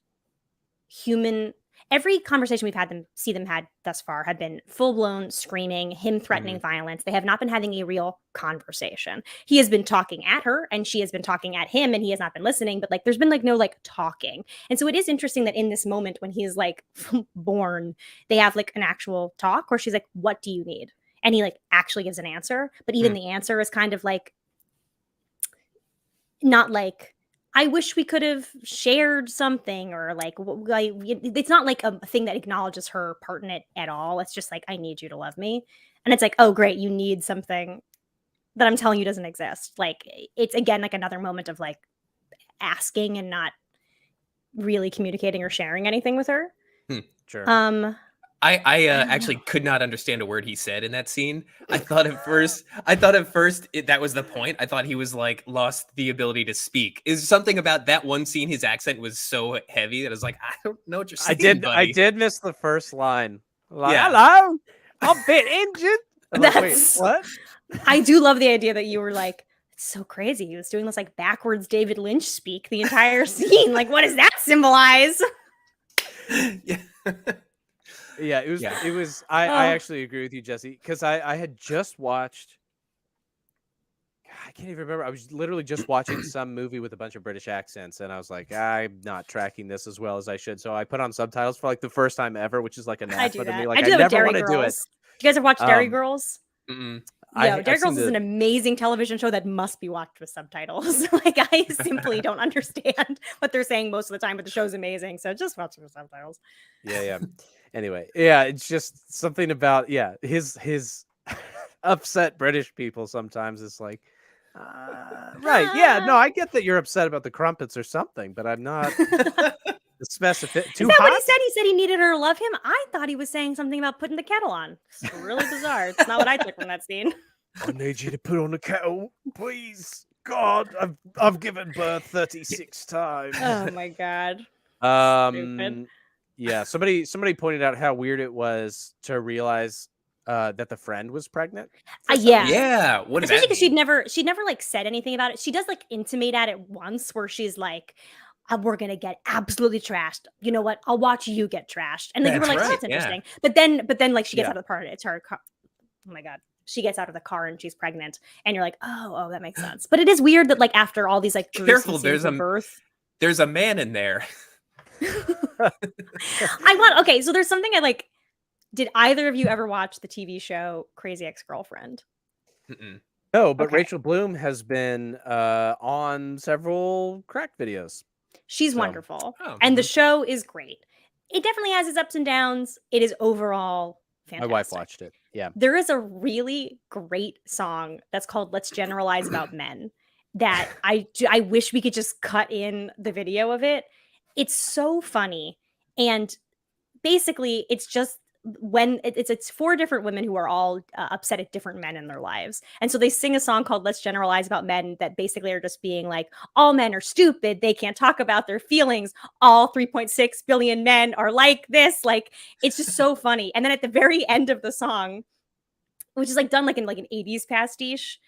human, every conversation we've had thus far had been full-blown screaming, him threatening violence. They have not been having a real conversation. He has been talking at her and she has been talking at him, and he has not been listening, but like there's been like no like talking. And so it is interesting that in this moment when he is like born, they have like an actual talk where she's like, what do you need? And he like actually gives an answer, but even the answer is kind of like not like, I wish we could have shared something, or like, it's not like a thing that acknowledges her part in it at all. It's just like, I need you to love me. And it's like, oh, great, you need something that I'm telling you doesn't exist. Like, it's again, like another moment of like asking and not really communicating or sharing anything with her. Sure. I don't actually know. could not understand a word he said in that scene. I thought at first that was the point. I thought he was like lost the ability to speak. Is something about that one scene, his accent was so heavy that I was like, I don't know what you're saying, I buddy. did miss the first line. Like, Yeah. hello, I'm a bit injured. I'm like, wait, That's- what? I do love the idea that you were like, it's so crazy. He was doing this like backwards David Lynch speak the entire scene. Like, what does that symbolize? Yeah. Yeah, it was. Yeah. It was. I actually agree with you, Jesse, because I had just watched. I can't even remember. I was literally just watching some movie with a bunch of British accents, and I was like, I'm not tracking this as well as I should. So I put on subtitles for like the first time ever, which is like an I do anathema to that. me. Like, I do I that with never Dairy want to do it. Girls. Do you guys ever watch Dairy Um, Girls? Mm-mm. Dairy I've Girls seen is an amazing television show that must be watched with subtitles. Like, I simply don't understand what they're saying most of the time, but the show's amazing. So just watch it with subtitles. Yeah. Anyway, yeah, it's just something about his upset British people sometimes. It's like, right, yeah, no, I get that you're upset about the crumpets or something, but I'm not specific. Too Is that hot? what he said? He said he needed her to love him. I thought he was saying something about putting the kettle on. It's really bizarre. It's not what I took from that scene. I need you to put on the kettle, please. God, I've given birth 36 times. Oh my god. Stupid. Yeah, somebody pointed out how weird it was to realize that the friend was pregnant. Yeah. Yeah. What does Especially that because mean? she'd never like said anything about it. She does like intimate at it once, where she's like, we're gonna get absolutely trashed. You know what? I'll watch you get trashed. And then you were That's like, oh, right, that's yeah. interesting. But then like she gets Yeah. out of the car. It's her car. Oh my god. She gets out of the car and she's pregnant. And you're like, oh, that makes sense. But it is weird that like after all these like Careful, gruesome scenes of birth. There's a man in there. Okay, so there's something I like. Did either of you ever watch the TV show Crazy Ex-Girlfriend? Mm-mm. No, but Okay. Rachel Bloom has been on several crack videos. She's So- wonderful. Oh, And the mhm. show is great. It definitely has its ups and downs. It is overall fantastic. My wife watched it. Yeah. There is a really great song that's called Let's Generalize About Men that I wish we could just cut in the video of it. It's so funny. And basically it's just when it's four different women who are all upset at different men in their lives. And so they sing a song called Let's Generalize About Men that basically are just being like, all men are stupid. They can't talk about their feelings. All 3.6 billion men are like this. Like, it's just so funny. And then at the very end of the song, which is like done like in like an 80s pastiche,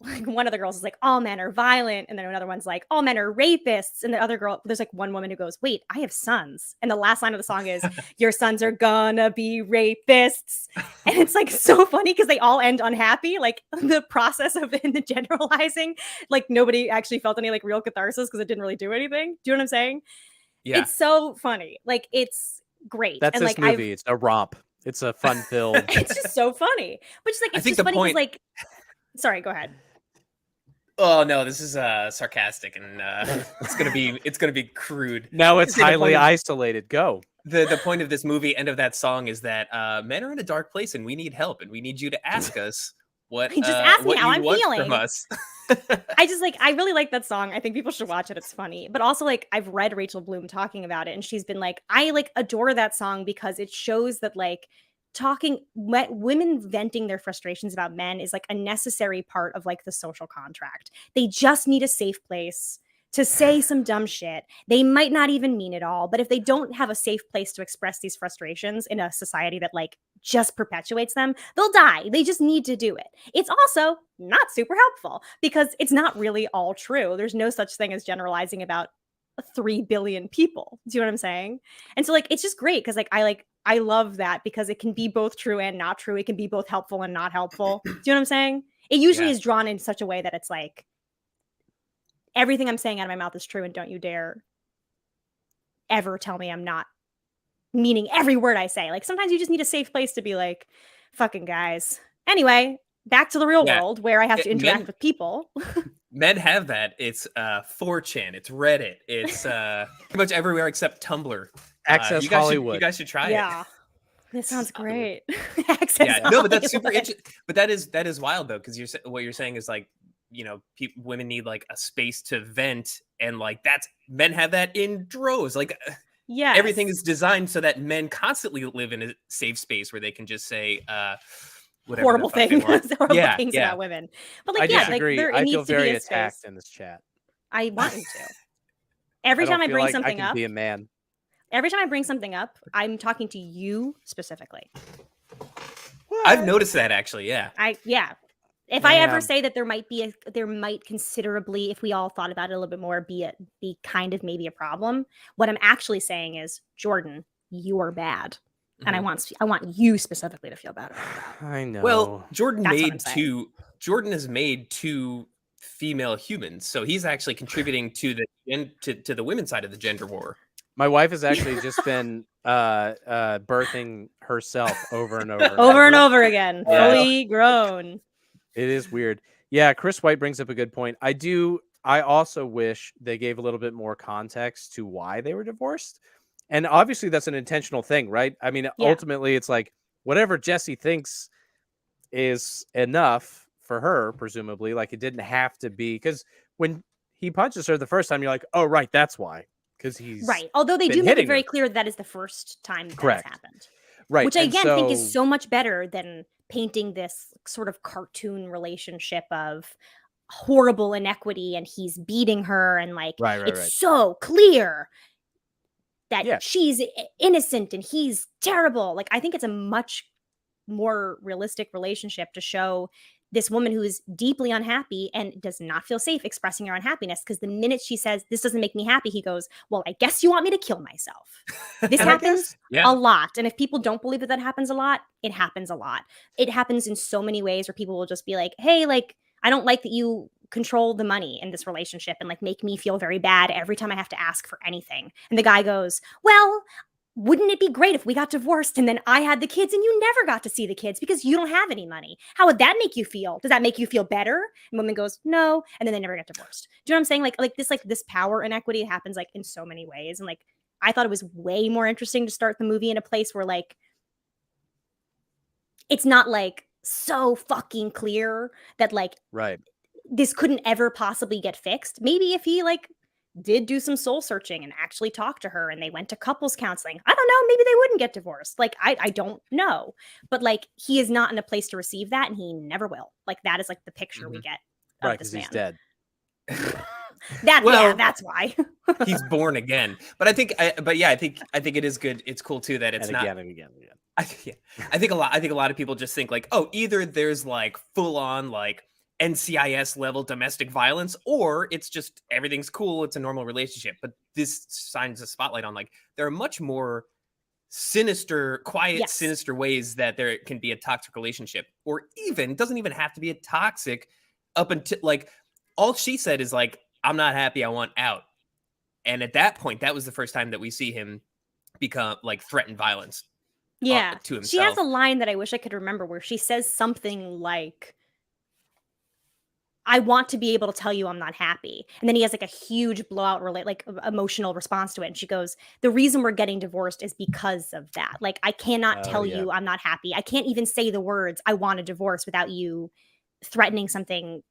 like one of the girls is like, all men are violent, and then another one's like, all men are rapists, and the other girl, there's like one woman who goes, wait, I have sons, and the last line of the song is, your sons are gonna be rapists. And it's like so funny because they all end unhappy. Like the process of in the generalizing, like nobody actually felt any like real catharsis because it didn't really do anything. Do you know what I'm saying? Yeah. It's so funny. Like, it's great. That's and this like movie. It's a romp. It's a fun filled. it's just so funny. But just like, I it's think just the funny because point- like, sorry, go ahead. Oh no, this is sarcastic and it's gonna be crude. Now it's See, the highly point of- isolated. Go. The point of this movie and of that song is that men are in a dark place and we need help and we need you to ask us what Just ask me what how you I'm want feeling. from us. I really like that song. I think people should watch it. It's funny. But also, like, I've read Rachel Bloom talking about it, and she's been like, I like adore that song because it shows that like women venting their frustrations about men is like a necessary part of like the social contract. They just need a safe place to say some dumb shit. They might not even mean it all, but if they don't have a safe place to express these frustrations in a society that like just perpetuates them, they'll die. They just need to do it. It's also not super helpful because it's not really all true. There's no such thing as generalizing about 3 billion people. Do you know what I'm saying? And so like, it's just great because like, I love that because it can be both true and not true. It can be both helpful and not helpful. Do you know what I'm saying? It usually Yeah. is drawn in such a way that it's like, everything I'm saying out of my mouth is true, and don't you dare ever tell me I'm not meaning every word I say. Like, sometimes you just need a safe place to be like, fucking guys. Anyway, back to the real Yeah. world where I have to interact Men- with people. Men have that. It's 4chan, it's Reddit, it's pretty much everywhere except Tumblr. Access you guys Hollywood. You guys should try it. Yeah. This sounds So- great. Access Yeah, no, but that's super Hollywood. interesting. But that is wild though, because what you're saying is like, women need like a space to vent, and like men have that in droves. Like Yeah. everything is designed so that men constantly live in a safe space where they can just say whatever horrible the fuck they things, want. horrible things about women. But like, I yeah, disagree. like, I it feel needs to very be a attacked space. in this chat. I want you to. Every I don't time I feel bring like something I can up, be a man. every time I bring something up, I'm talking to you specifically. I've noticed that actually. Yeah. If I ever Damn. say that there might considerably, if we all thought about it a little bit more, be kind of maybe a problem. What I'm actually saying is, Jordan, you are bad, and I want you specifically to feel bad about that. I know. Well, That's what I'm saying. Jordan has made 2 female humans, so he's actually contributing to the women's side of the gender war. My wife has actually just been birthing herself over and over. Over and over again, Yeah. fully grown. It is weird. Yeah, Chris White brings up a good point. I also wish they gave a little bit more context to why they were divorced. And obviously that's an intentional thing, right? I mean, Yeah. ultimately it's like whatever Jesse thinks is enough for her, presumably. Like it didn't have to be, because when he punches her the first time, you're like, oh, right, that's why. Because he's Right. Although they been do make it hitting very her. clear that is the first time that's Correct. happened. right. Which I and again think is so much better than painting this sort of cartoon relationship of horrible inequity and he's beating her and like Right, it's so clear that Yeah. she's innocent and he's terrible. Like I think it's a much more realistic relationship to show this woman who is deeply unhappy and does not feel safe expressing her unhappiness, because the minute she says this doesn't make me happy, he goes, well, I guess you want me to kill myself. This And I happens Yeah. a lot. And if people don't believe that happens a lot, it happens a lot. It happens in so many ways where people will just be like, hey, like, I don't like that you control the money in this relationship and like make me feel very bad every time I have to ask for anything. And the guy goes, well, wouldn't it be great if we got divorced and then I had the kids and you never got to see the kids because you don't have any money? How would that make you feel? Does that make you feel better? And woman goes, no. And then they never get divorced. Do you know what I'm saying? Like this power inequity happens like in so many ways. And like, I thought it was way more interesting to start the movie in a place where like, it's not like so fucking clear that like Right. this couldn't ever possibly get fixed. Maybe if he like did do some soul searching and actually talk to her and they went to couples counseling, I don't know, maybe they wouldn't get divorced. Like I don't know. But like he is not in a place to receive that and he never will. Like that is like the picture we get of Right. this Because he's man. dead. That's why. He's born again. But I think it is good. It's cool too that it's And not. again and again and again. I think a lot of people just think like, oh, either there's like full on like NCIS level domestic violence, or it's just everything's cool. It's a normal relationship. But this shines a spotlight on like there are much more sinister, quiet, sinister ways that there can be a toxic relationship, or even doesn't even have to be a toxic. Up until like all she said is like, I'm not happy, I want out. And at that point, that was the first time that we see him become like threaten violence. Yeah. To himself. She has a line that I wish I could remember where she says something like, I want to be able to tell you I'm not happy. And then he has like a huge blowout emotional response to it. And she goes, the reason we're getting divorced is because of that. Like, I cannot tell you I'm not happy. I can't even say the words, I want a divorce, without you threatening something.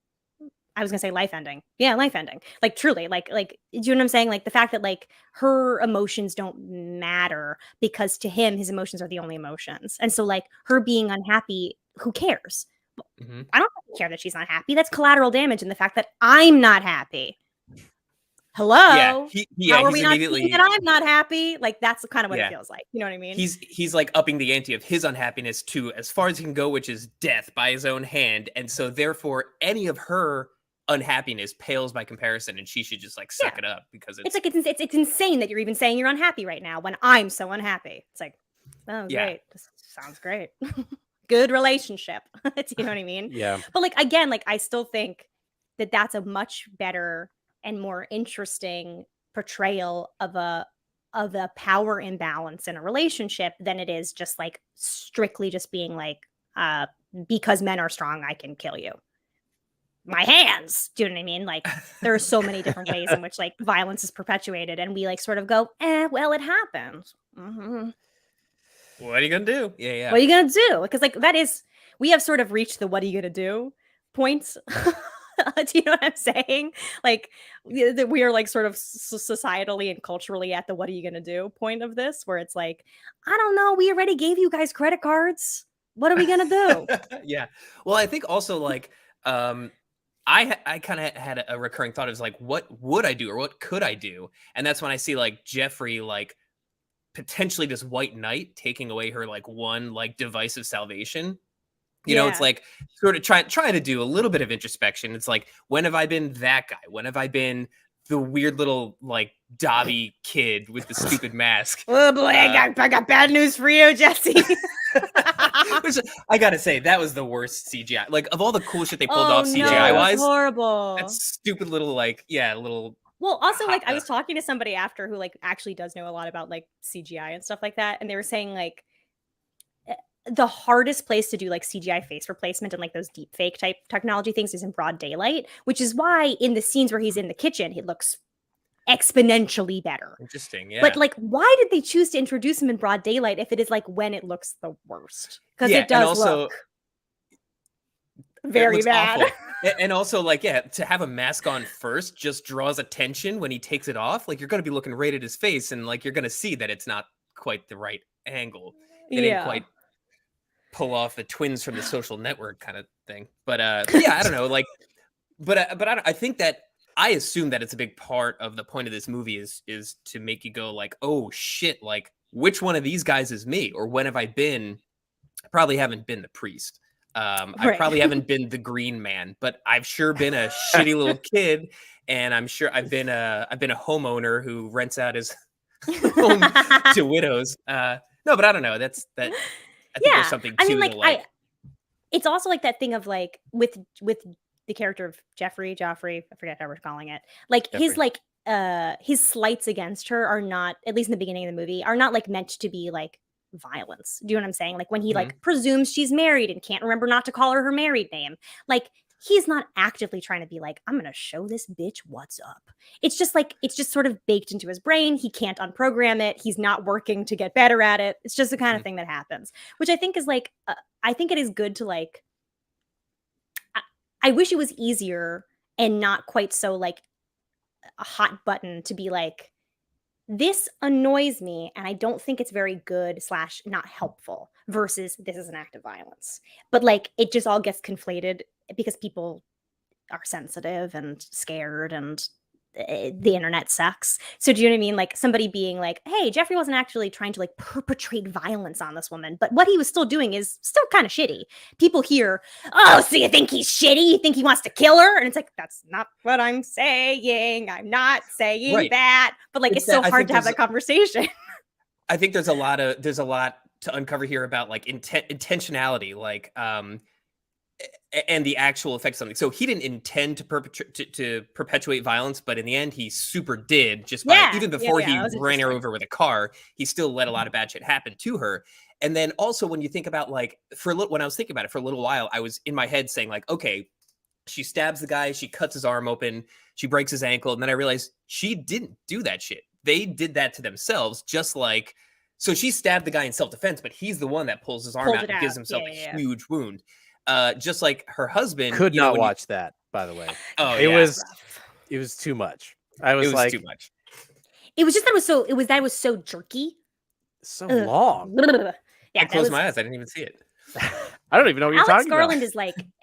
I was gonna say life ending. Yeah, life ending. Like truly, like, do you know what I'm saying? Like the fact that like her emotions don't matter because to him, his emotions are the only emotions. And so like her being unhappy, who cares? Mm-hmm. I don't care that she's not happy. That's collateral damage in the fact that I'm not happy. Hello? Yeah, how are we not seeing that I'm not happy? Like that's kind of what it feels like. You know what I mean? He's like upping the ante of his unhappiness to as far as he can go, which is death by his own hand. And so therefore any of her unhappiness pales by comparison, and she should just like suck it up, because it's like it's insane that you're even saying you're unhappy right now when I'm so unhappy. It's like, oh great, this sounds great. Good relationship. You know what I mean? Yeah. But like again, like I still think that that's a much better and more interesting portrayal of a power imbalance in a relationship than it is just like strictly just being like because men are strong, I can kill you. my hands. Do you know what I mean? Like there are so many different ways in which like violence is perpetuated, and we like sort of go, well, it happens. Mm-hmm. What are you gonna do? Yeah. What are you gonna do? Because like we have sort of reached the what are you gonna do points. Do you know what I'm saying? Like we are like sort of societally and culturally at the what are you gonna do point of this, where it's like, I don't know, we already gave you guys credit cards. What are we gonna do? Yeah. Well, I think also like I kind of had a recurring thought of like, what would I do or what could I do? And that's when I see like Jeffrey like potentially this white knight taking away her like one like device of salvation. You know, it's like sort of trying to do a little bit of introspection. It's like, when have I been that guy? When have I been the weird little like Dobby kid with the stupid mask? Oh boy, I got bad news for you, Jesse. Which I gotta say, that was the worst CGI. Like of all the cool shit they pulled off CGI wise, horrible. that stupid little like little. Well, also like I was talking to somebody after who like actually does know a lot about like CGI and stuff like that, and they were saying like the hardest place to do like CGI face replacement and like those deep fake type technology things is in broad daylight, which is why in the scenes where he's in the kitchen, he looks exponentially better. Interesting, yeah. But like, why did they choose to introduce him in broad daylight if it is like when it looks the worst? Because it does look very bad. And also, like, to have a mask on first just draws attention when he takes it off. Like, you're going to be looking right at his face, and like you're going to see that it's not quite the right angle. They didn't quite pull off the twins from The Social Network kind of thing. But yeah, I don't know. Like, but I think that I assume that it's a big part of the point of this movie is to make you go like, oh shit, like which one of these guys is me, or when have I been? I probably haven't been the priest. I probably haven't been the green man, but I've sure been a shitty little kid, and I'm sure I've been a homeowner who rents out his home to widows. No, but I don't know. That's that. I think there's something to like. It's also like that thing of like with the character of Joffrey, I forget how we're calling it. Like his slights against her are not, at least in the beginning of the movie, are not like meant to be like violence. Do you know what I'm saying? Like when he like presumes she's married and can't remember not to call her married name. Like he's not actively trying to be like, I'm gonna show this bitch what's up. It's just like, it's just sort of baked into his brain. He can't unprogram it. He's not working to get better at it. It's just the kind of thing that happens, which I think is like, I think it is good to like, I wish it was easier and not quite so like a hot button to be like, this annoys me and I don't think it's very good / not helpful versus this is an act of violence. But like, it just all gets conflated because people are sensitive and scared and the internet sucks. So do you know what I mean? Like somebody being like, hey, Jeffrey wasn't actually trying to like perpetrate violence on this woman, but what he was still doing is still kind of shitty. People hear, oh, so you think he's shitty? You think he wants to kill her? And it's like, that's not what I'm saying. I'm not saying that. But like, it's so hard to have that conversation. I think there's a lot to uncover here about like intentionality, like, and the actual effect of something. So he didn't intend to perpetuate violence, but in the end, he super did. Just by even before he ran her over with a car, he still let a lot of bad shit happen to her. And then also when you think about like when I was thinking about it for a little while, I was in my head saying like, okay, she stabs the guy, she cuts his arm open, she breaks his ankle, and then I realized she didn't do that shit. They did that to themselves, just like. So she stabbed the guy in self-defense, but he's the one that pulls his arm out and gives himself a huge wound. Just like her husband could not watch that, by the way. Oh, it was too much. It was like too much. It was just that was so jerky, so long. Yeah, I closed my eyes. I didn't even see it. I don't even know what you're talking about.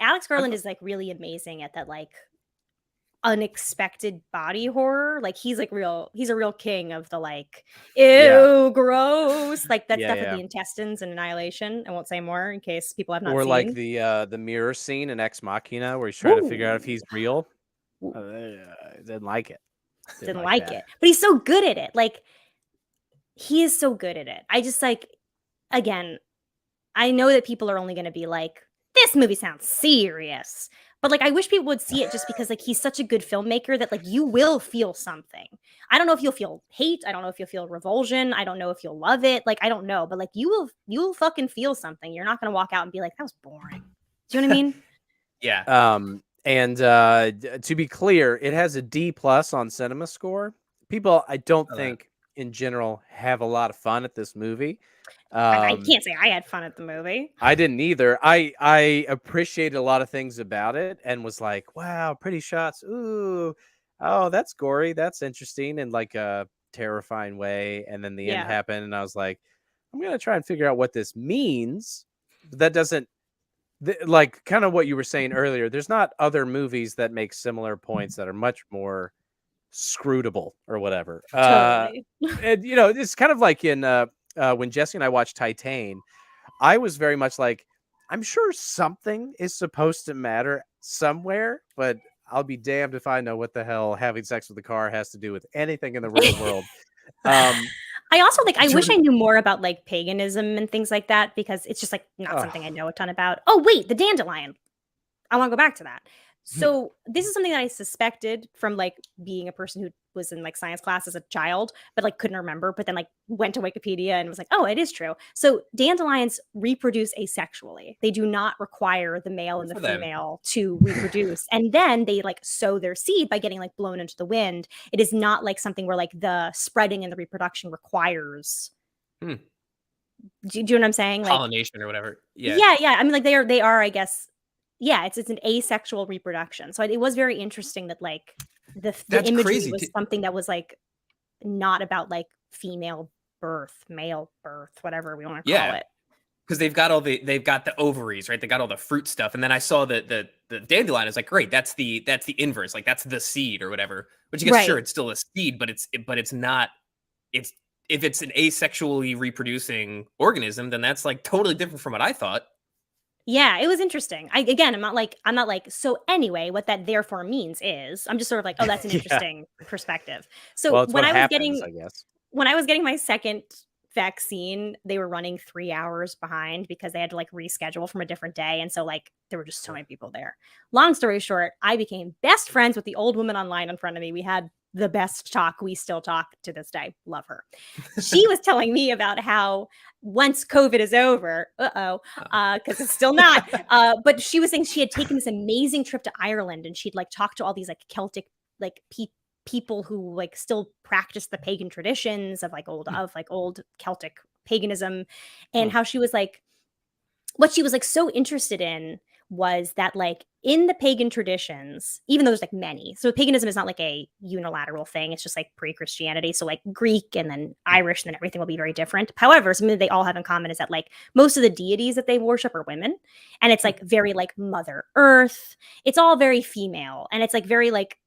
Alex Garland is like really amazing at that like unexpected body horror. Like he's a real king of the like gross, like that stuff with the intestines and Annihilation. I won't say more in case people have not seen. Or like the mirror scene in Ex Machina where he's trying to figure out if he's real. Didn't like it. Didn't like it. But he's so good at it. Like he is so good at it. I just like, again, I know that people are only going to be like, this movie sounds serious. But like, I wish people would see it just because like, he's such a good filmmaker that like, you will feel something. I don't know if you'll feel hate. I don't know if you'll feel revulsion. I don't know if you'll love it. Like, I don't know, but like, you will fucking feel something. You're not going to walk out and be like, that was boring. Do you know what I mean? Yeah. And to be clear, it has a D+ on Cinema Score. People, I don't Oh, think in general have a lot of fun at this movie. I can't say I had fun at the movie. I didn't either. I appreciated a lot of things about it and was like, wow, pretty shots. Ooh, oh, that's gory. That's interesting in like a terrifying way. And then the end Yeah. happened, and I was like, I'm gonna try and figure out what this means. But that doesn't like kind of what you were saying earlier. There's not other movies that make similar points that are much more scrutable or whatever. Totally. And you know, it's kind of like in when Jesse and I watched Titan. I was very much like, I'm sure something is supposed to matter somewhere, but I'll be damned if I know what the hell having sex with the car has to do with anything in the real world. I also like. I wish I Jordan- knew more about like paganism and things like that because it's just like not Ugh. something I know a ton about. Oh wait, the dandelion. I want to go back to that. So this is something that I suspected from like being a person who was in like science class as a child, but like couldn't remember, but then like went to Wikipedia and was like, oh, it is true. So dandelions reproduce asexually. They do not require the male and Good the for them. female to reproduce. And then they like sow their seed by getting like blown into the wind. It is not like something where like the spreading and the reproduction requires. Hmm. Do you know what I'm saying? Like, pollination or whatever. Yeah. yeah. I mean, like they are, I guess. Yeah, it's an asexual reproduction. So it was very interesting that like the That's imagery crazy. was something that was like not about like female birth, male birth, whatever we want to call Yeah. it. Because they've got the ovaries, right? They got all the fruit stuff, and then I saw the dandelion is like, great, that's the inverse, like that's the seed or whatever. Which I guess sure, Right. it's still a seed, but it's not. It's if it's an asexually reproducing organism, then that's like totally different from what I thought. Yeah, it was interesting. I'm not like, so anyway, what that therefore means is I'm just sort of like, oh, that's an Yeah. interesting perspective. So Well, it's when what I was happens, I guess. when I was getting my second vaccine, they were running 3 hours behind because they had to like reschedule from a different day. And so like there were just so many people there. Long story short, I became best friends with the old woman online in front of me. We had the best talk. We still talk to this day. Love her. She was telling me about how once COVID is over, because it's still not. But she was saying she had taken this amazing trip to Ireland and she'd like talked to all these like Celtic like people who like still practice the pagan traditions of like old Celtic paganism, and how she was like, what she was like so interested in was that like in the pagan traditions, even though there's like many, so paganism is not like a unilateral thing, it's just like pre-Christianity, so like Greek and then Irish and then everything will be very different. However, something that they all have in common is that like most of the deities that they worship are women, and it's like very like Mother Earth, it's all very female, and it's like very like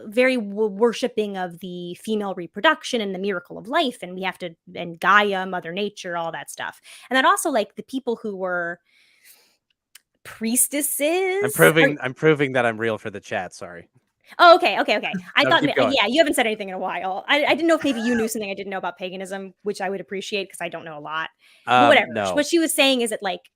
very worshipping of the female reproduction and the miracle of life, and we have to, and Gaia, Mother Nature, all that stuff. And then also like the people who were priestesses. I'm proving that I'm real for the chat. Sorry. Oh, okay. I No, thought, keep going. yeah, you haven't said anything in a while. I didn't know if maybe you knew something I didn't know about paganism, which I would appreciate because I don't know a lot. But whatever. No. What she was saying is that like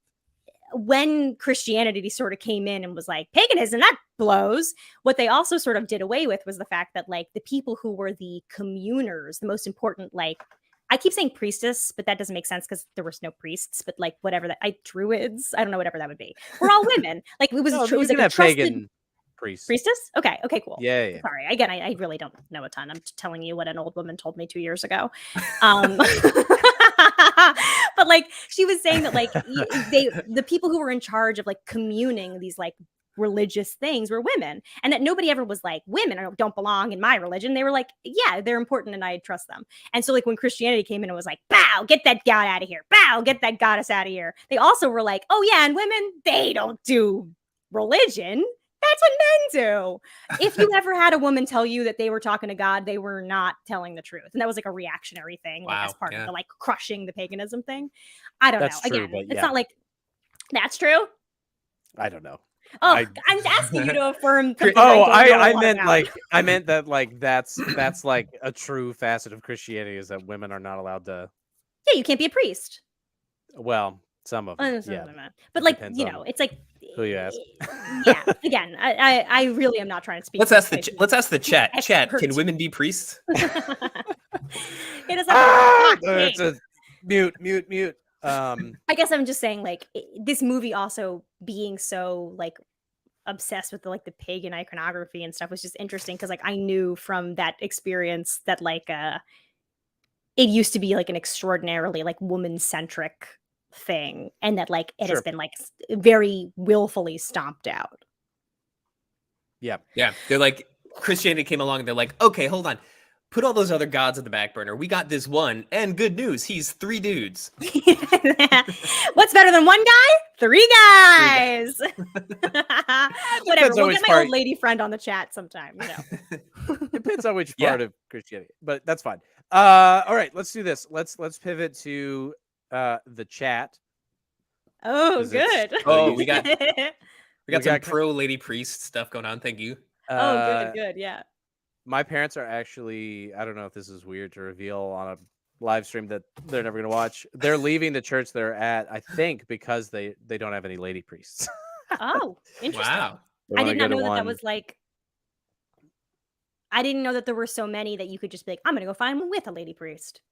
when Christianity sort of came in and was like, paganism, that blows. What they also sort of did away with was the fact that like the people who were the communers, the most important, like, I keep saying priestess, but that doesn't make sense because there was no priests, but like whatever that, druids, I don't know, whatever that would be. We're all women. Like it was, No, it you was can like a have trusted pagan priests. priestess. Okay, cool. Yeah. Sorry, again, I really don't know a ton. I'm just telling you what an old woman told me 2 years ago. But like she was saying that like the people who were in charge of like communing these like religious things were women, and that nobody ever was like, women don't belong in my religion. They were like, yeah, they're important and I trust them. And so like when Christianity came in and was like, bow, get that god out of here, bow, get that goddess out of here, they also were like, oh yeah, and women, they don't do religion. That's what men do. If you ever had a woman tell you that they were talking to God, they were not telling the truth. And that was like a reactionary thing, like as part of the like crushing the paganism thing. I don't know. True, Again, it's not like that's true. I don't know. Oh, I'm asking you to affirm. I meant that like that's like a true facet of Christianity is that women are not allowed to. Yeah, you can't be a priest. Well, some of them, but like it's like who you ask. Yeah, again, I really am not trying to speak. Let's ask the chat. Chat, can women be priests? It is like it's a mute. I guess I'm just saying, like, this movie also being so like obsessed with the pagan iconography and stuff was just interesting because like I knew from that experience that like it used to be like an extraordinarily like woman-centric thing, and that like it has Sure. been like very willfully stomped out. Yeah. Yeah, they're like Christianity came along and they're like, okay, hold on, put all those other gods on the back burner. We got this one, and good news, he's 3 dudes. What's better than one guy? 3 guys. Whatever. We'll get my old lady friend on the chat sometime. You know. Depends on which part of Christianity, but that's fine. All right, let's do this. Let's pivot to the chat. Oh, good. Oh, we got some pro lady priest stuff going on. Thank you. Good. Yeah. My parents are actually, I don't know if this is weird to reveal on a live stream that they're never going to watch. They're leaving the church they're at, I think, because they don't have any lady priests. Oh, interesting. Wow. I did not know that was like, I didn't know that there were so many that you could just be like, I'm going to go find one with a lady priest.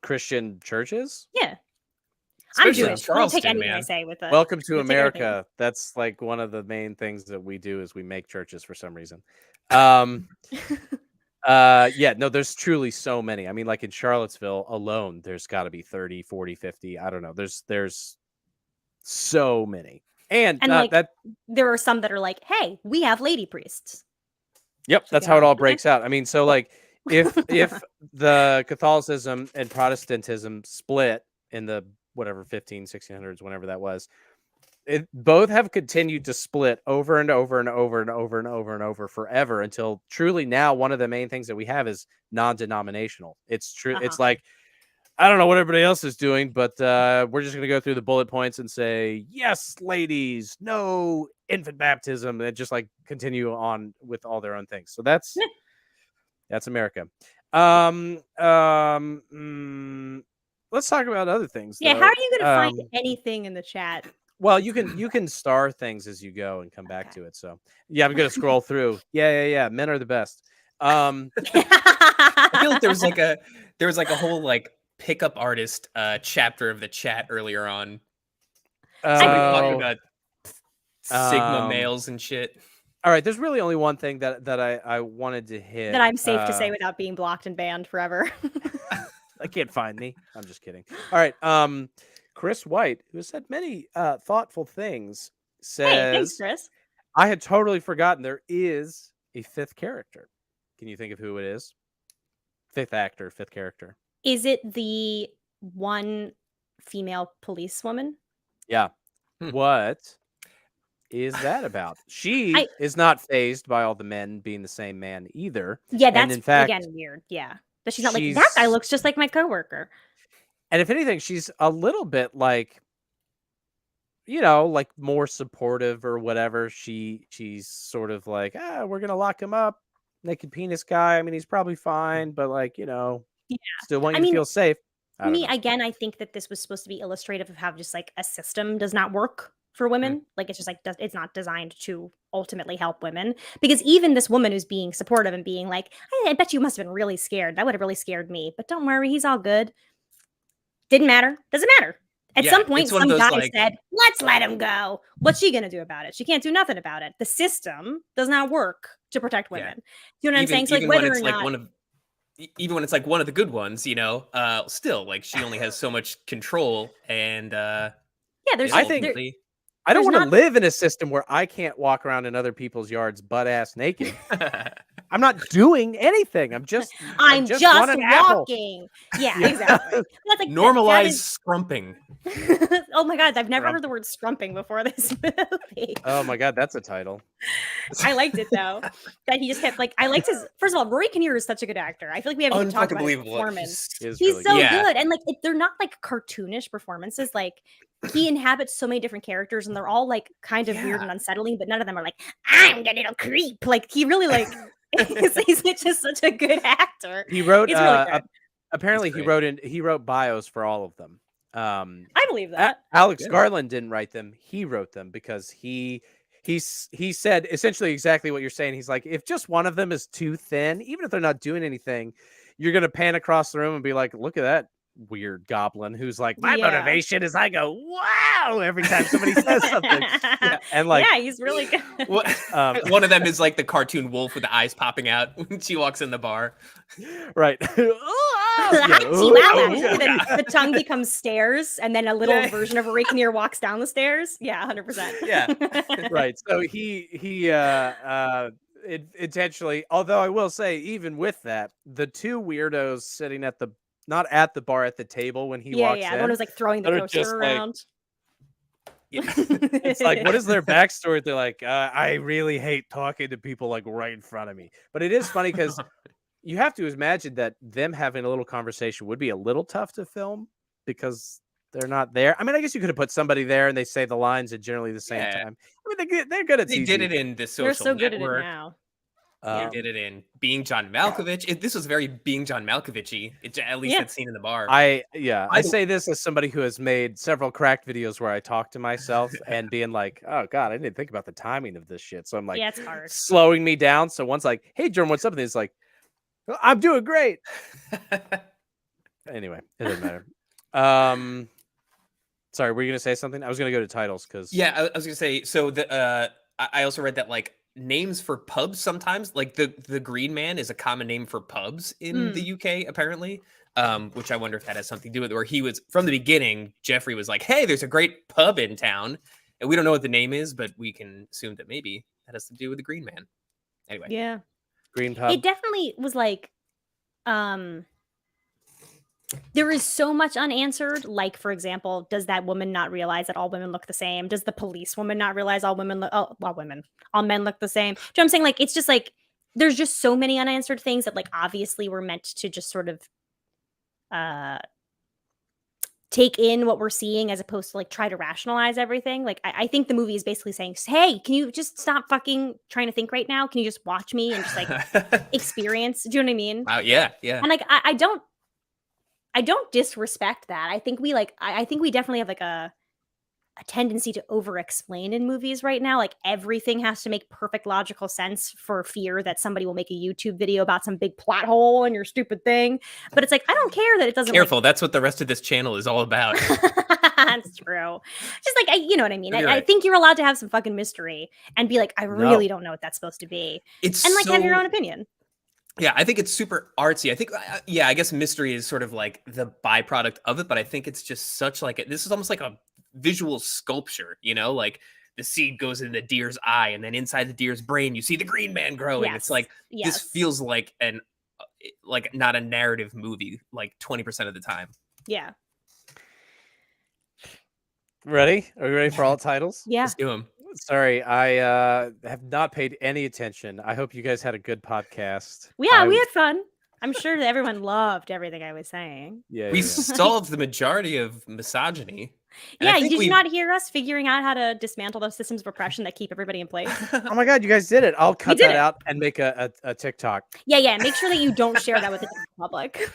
Christian churches? Yeah. Especially I'm Jewish. I'll take anything I say with it. Welcome to America. That's like one of the main things that we do is we make churches for some reason. Yeah, no, there's truly so many. I mean, like in Charlottesville alone, there's got to be 30, 40, 50. I don't know. There's so many. And like, there are some that are like, hey, we have lady priests. Yep, that's how it all breaks out. I mean, so like if the Catholicism and Protestantism split in the whatever 1600s, whenever that was, both have continued to split over and over and over and over and over and over forever until truly now one of the main things that we have is non-denominational. It's true. It's like, I don't know what everybody else is doing, but we're just going to go through the bullet points and say, yes, ladies, no infant baptism, and just like continue on with all their own things. So that's America. Let's talk about other things. Yeah, though. how are you going to find anything in the chat? Well, you can star things as you go and come back to it. So yeah, I'm gonna scroll through. Yeah. Men are the best. I feel like there was like a whole like pickup artist chapter of the chat earlier on. Somebody talking about Sigma males and shit. All right, there's really only one thing that I wanted to hit that I'm safe to say without being blocked and banned forever. I can't find me. I'm just kidding. All right. Chris White, who has said many thoughtful things, says, hey, thanks, Chris. I had totally forgotten there is a 5th character. Can you think of who it is? 5th actor, 5th character. Is it the one female policewoman? Yeah. What is that about? She is not fazed by all the men being the same man either. Yeah, that's in fact, again weird. Yeah. But she's not like, that guy looks just like my coworker. And if anything, she's a little bit like, like more supportive or whatever. She's sort of like, we're going to lock him up. Naked penis guy. I mean, he's probably fine, but like, still want you to feel safe. Again, I think that this was supposed to be illustrative of how just like a system does not work for women. Like it's just like, it's not designed to ultimately help women, because even this woman who's being supportive and being like, I bet you must have been really scared. That would have really scared me, but don't worry. He's all good. Didn't matter. Doesn't matter. At some point, some guy said, let's let him go. What's she going to do about it? She can't do nothing about it. The system does not work to protect women. Yeah. You know what I'm saying? So like whether or not... even when it's like one of the good ones, still like she only has so much control. And there's... I don't want to live in a system where I can't walk around in other people's yards butt-ass naked. I'm not doing anything. I'm just walking. Yeah, exactly. That's like normalize scrumping. Oh my God, I've never heard the word scrumping before this movie. Oh my God, that's a title. I liked it though. That he just kept like, I liked his, first of all, Rory Kinnear is such a good actor. I feel like we haven't even talked about his performance. He's really so good. And like, they're not like cartoonish performances. Like he inhabits so many different characters and they're all like kind of weird and unsettling, but none of them are like, I'm a little creep. Like he really like, he's just such a good actor. He wrote, apparently he wrote bios for all of them. I believe that. Alex Garland didn't write them. He wrote them because he said essentially exactly what you're saying. He's like, if just one of them is too thin, even if they're not doing anything, you're going to pan across the room and be like, look at that weird goblin who's like, my Yeah. motivation is I go, wow, every time somebody says something. Yeah. And like, Yeah, he's really good. One of them is like the cartoon wolf with the eyes popping out when she walks in the bar. right. And then the tongue becomes stairs, and then a little Yeah. version of Raikneer walks down the stairs. Yeah, 100%. Yeah. Right. So he intentionally, although I will say, even with that, the two weirdos sitting at the not at the bar at the table when he walks The in, one who's like throwing the that are coaster just, like, around. Yeah. it's like, what is their backstory? They're like, I really hate talking to people like right in front of me. But it is funny because you have to imagine that them having a little conversation would be a little tough to film because they're not there. I mean, I guess you could have put somebody there and they say the lines at generally the same Yeah. time. I mean, they're good at They CG. did it in the social They're so good network. at it now. They did it in Being John Malkovich. This was very Being John Malkovich-y. At least that scene in the bar. I say this as somebody who has made several cracked videos where I talk to myself and being like, oh God, I didn't think about the timing of this shit. So I'm like, Yeah, it's hard. slowing me down. So one's like, hey, Jordan, what's up? And it's like, I'm doing great. Anyway, it doesn't matter. Sorry, were you gonna say something? I was gonna go to titles because Yeah, I was gonna say. So I also read that like names for pubs sometimes, like the Green Man is a common name for pubs in the UK apparently. Which I wonder if that has something to do with it. Where he was from the beginning, Jeffrey was like, "Hey, there's a great pub in town," and we don't know what the name is, but we can assume that maybe that has to do with the Green Man. Anyway, Yeah. Green Pub. It definitely was like, there is so much unanswered. Like, for example, does that woman not realize that all women look the same? Does the police woman not realize all men look the same? Do you know what I'm saying? Like, it's just like, there's just so many unanswered things that like obviously were meant to just sort of take in what we're seeing as opposed to like try to rationalize everything. Like, I think the movie is basically saying, hey, can you just stop fucking trying to think right now? Can you just watch me and just like experience? Do you know what I mean? Wow, yeah. And like, I don't disrespect that. I think we definitely have like a tendency to over explain in movies right now. Like, everything has to make perfect logical sense for fear that somebody will make a YouTube video about some big plot hole in your stupid thing. But it's like, I don't care that it doesn't. Careful, that's what the rest of this channel is all about. That's true. Just like, you know what I mean? You're I right. think you're allowed to have some fucking mystery and be like, I really don't know what that's supposed to be. It's And like have your so- own opinion. Yeah, I think it's super artsy. I think, I guess mystery is sort of like the byproduct of it, but I think it's just such like this is almost like a visual sculpture, you know, like the seed goes in the deer's eye, and then inside the deer's brain, you see the Green Man grow, and it's like this feels like like not a narrative movie, like 20% of the time. Yeah. Ready? Are we ready for all titles? Yeah. Let's do them. Sorry, I have not paid any attention. I hope you guys had a good podcast. Yeah, we had fun. I'm sure that everyone loved everything I was saying. Yeah, We solved the majority of misogyny. And I Yeah, think did you not hear us figuring out how to dismantle those systems of oppression that keep everybody in place? Oh my God, you guys did it! I'll cut did that it. out and make a TikTok. Yeah. Make sure that you don't share that with the public.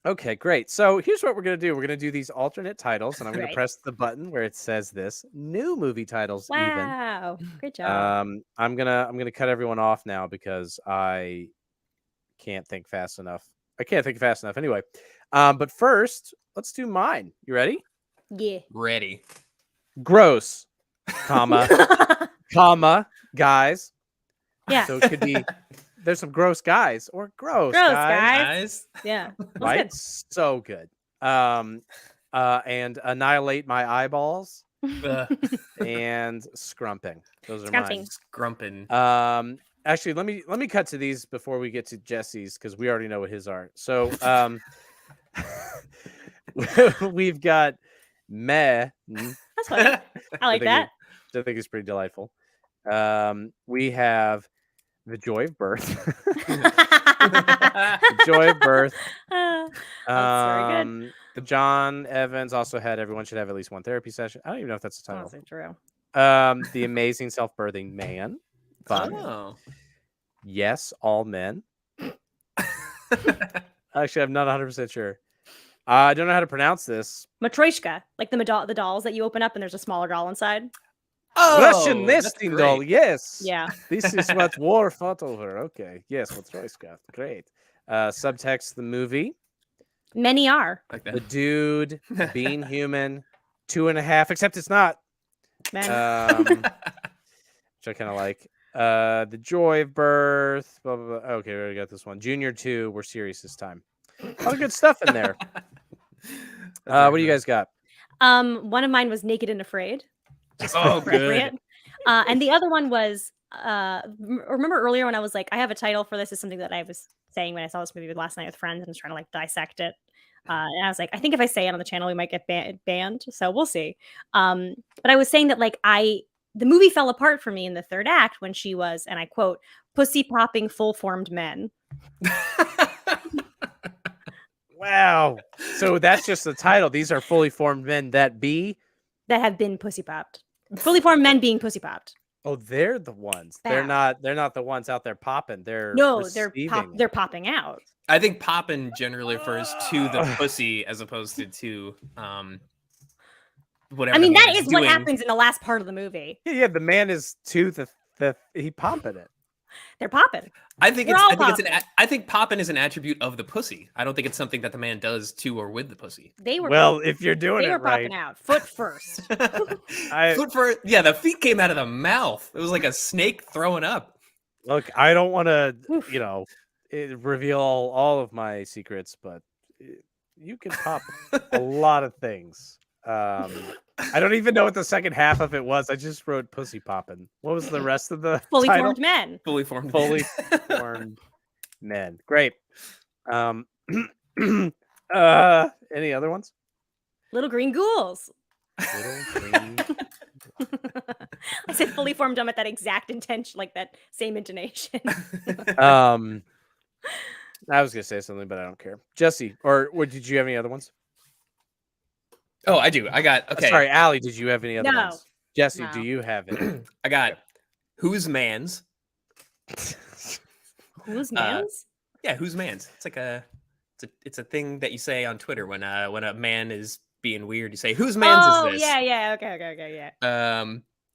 Okay, great. So here's what we're gonna do. We're gonna do these alternate titles, and I'm gonna Right. press the button where it says this new movie titles. Wow, great job. Even. I'm gonna cut everyone off now because I can't think fast enough. I can't think fast enough anyway. But first, let's do mine. You ready? Yeah. Ready. Gross, comma, guys. Yeah. So it could be there's some gross guys or gross Gross guys. Guys. Yeah. That's Right? good. So good. And annihilate my eyeballs and scrumping. Those are Scrumping. Scrumping. mine. Actually, let me cut to these before we get to Jesse's because we already know what his are. So we've got meh. That's funny. I like that. I think it's pretty delightful. We have the joy of birth. The joy of birth. That's very good. John Evans also had everyone should have at least one therapy session. I don't even know if that's the title. That's true. The amazing self-birthing man. Fun. Oh. Yes, all men. Actually, I'm not 100% sure. I don't know how to pronounce this. Matryoshka, like the dolls that you open up and there's a smaller doll inside. Russian that's nesting doll. great. Yes. Yeah. This is what war fought over. Okay. Yes, Matryoshka. Great. Subtext the movie. Many are. Like The that. dude being human. 2.5, except it's not. Men. Which I kind of like. The joy of birth. Blah, blah, blah. Okay, we already got this one. Junior 2. We're serious this time. A lot of good stuff in there. What do you guys got? One of mine was Naked and Afraid. Just Oh, appropriate. good. And the other one was remember earlier when I was like, I have a title for this. Is something that I was saying when I saw this movie last night with friends and was trying to like dissect it. And I was like, I think if I say it on the channel, we might get banned. So we'll see. But I was saying that like the movie fell apart for me in the third act when she was, and I quote, pussy popping full formed men. Wow. So that's just the title. These are fully formed men that have been pussy popped. Fully formed men being pussy popped. Oh, they're the ones. They're not the ones out there popping. They're they're popping out. I think popping generally refers to the pussy as opposed to whatever. I mean, the man that is doing. what happens in the last part of the movie. Yeah, the man is to the he popping it. They're popping. I think popping is an attribute of the pussy. I don't think it's something that the man does to or with the pussy. They were if you're doing they it were right. popping out foot first. Foot first. Yeah, the feet came out of the mouth. It was like a snake throwing up. Look, I don't want to, reveal all of my secrets, but you can pop a lot of things. I don't even know what the second half of it was. I just wrote pussy popping. What was the rest of the Fully title? formed men. Fully formed men. Great. Any other ones? Little green ghouls. Little green. I said fully formed them at that exact intention, like that same intonation. I was gonna say something, but I don't care. Jesse, or did you have any other ones? Oh, I do. I got okay. Sorry, Allie, did you have any other No. ones? Jesse, No. do you have it? I got who's man's? Who's man's? Yeah, who's man's? It's like it's a thing that you say on Twitter when a man is being weird. You say whose man's is this? Yeah. Okay, yeah.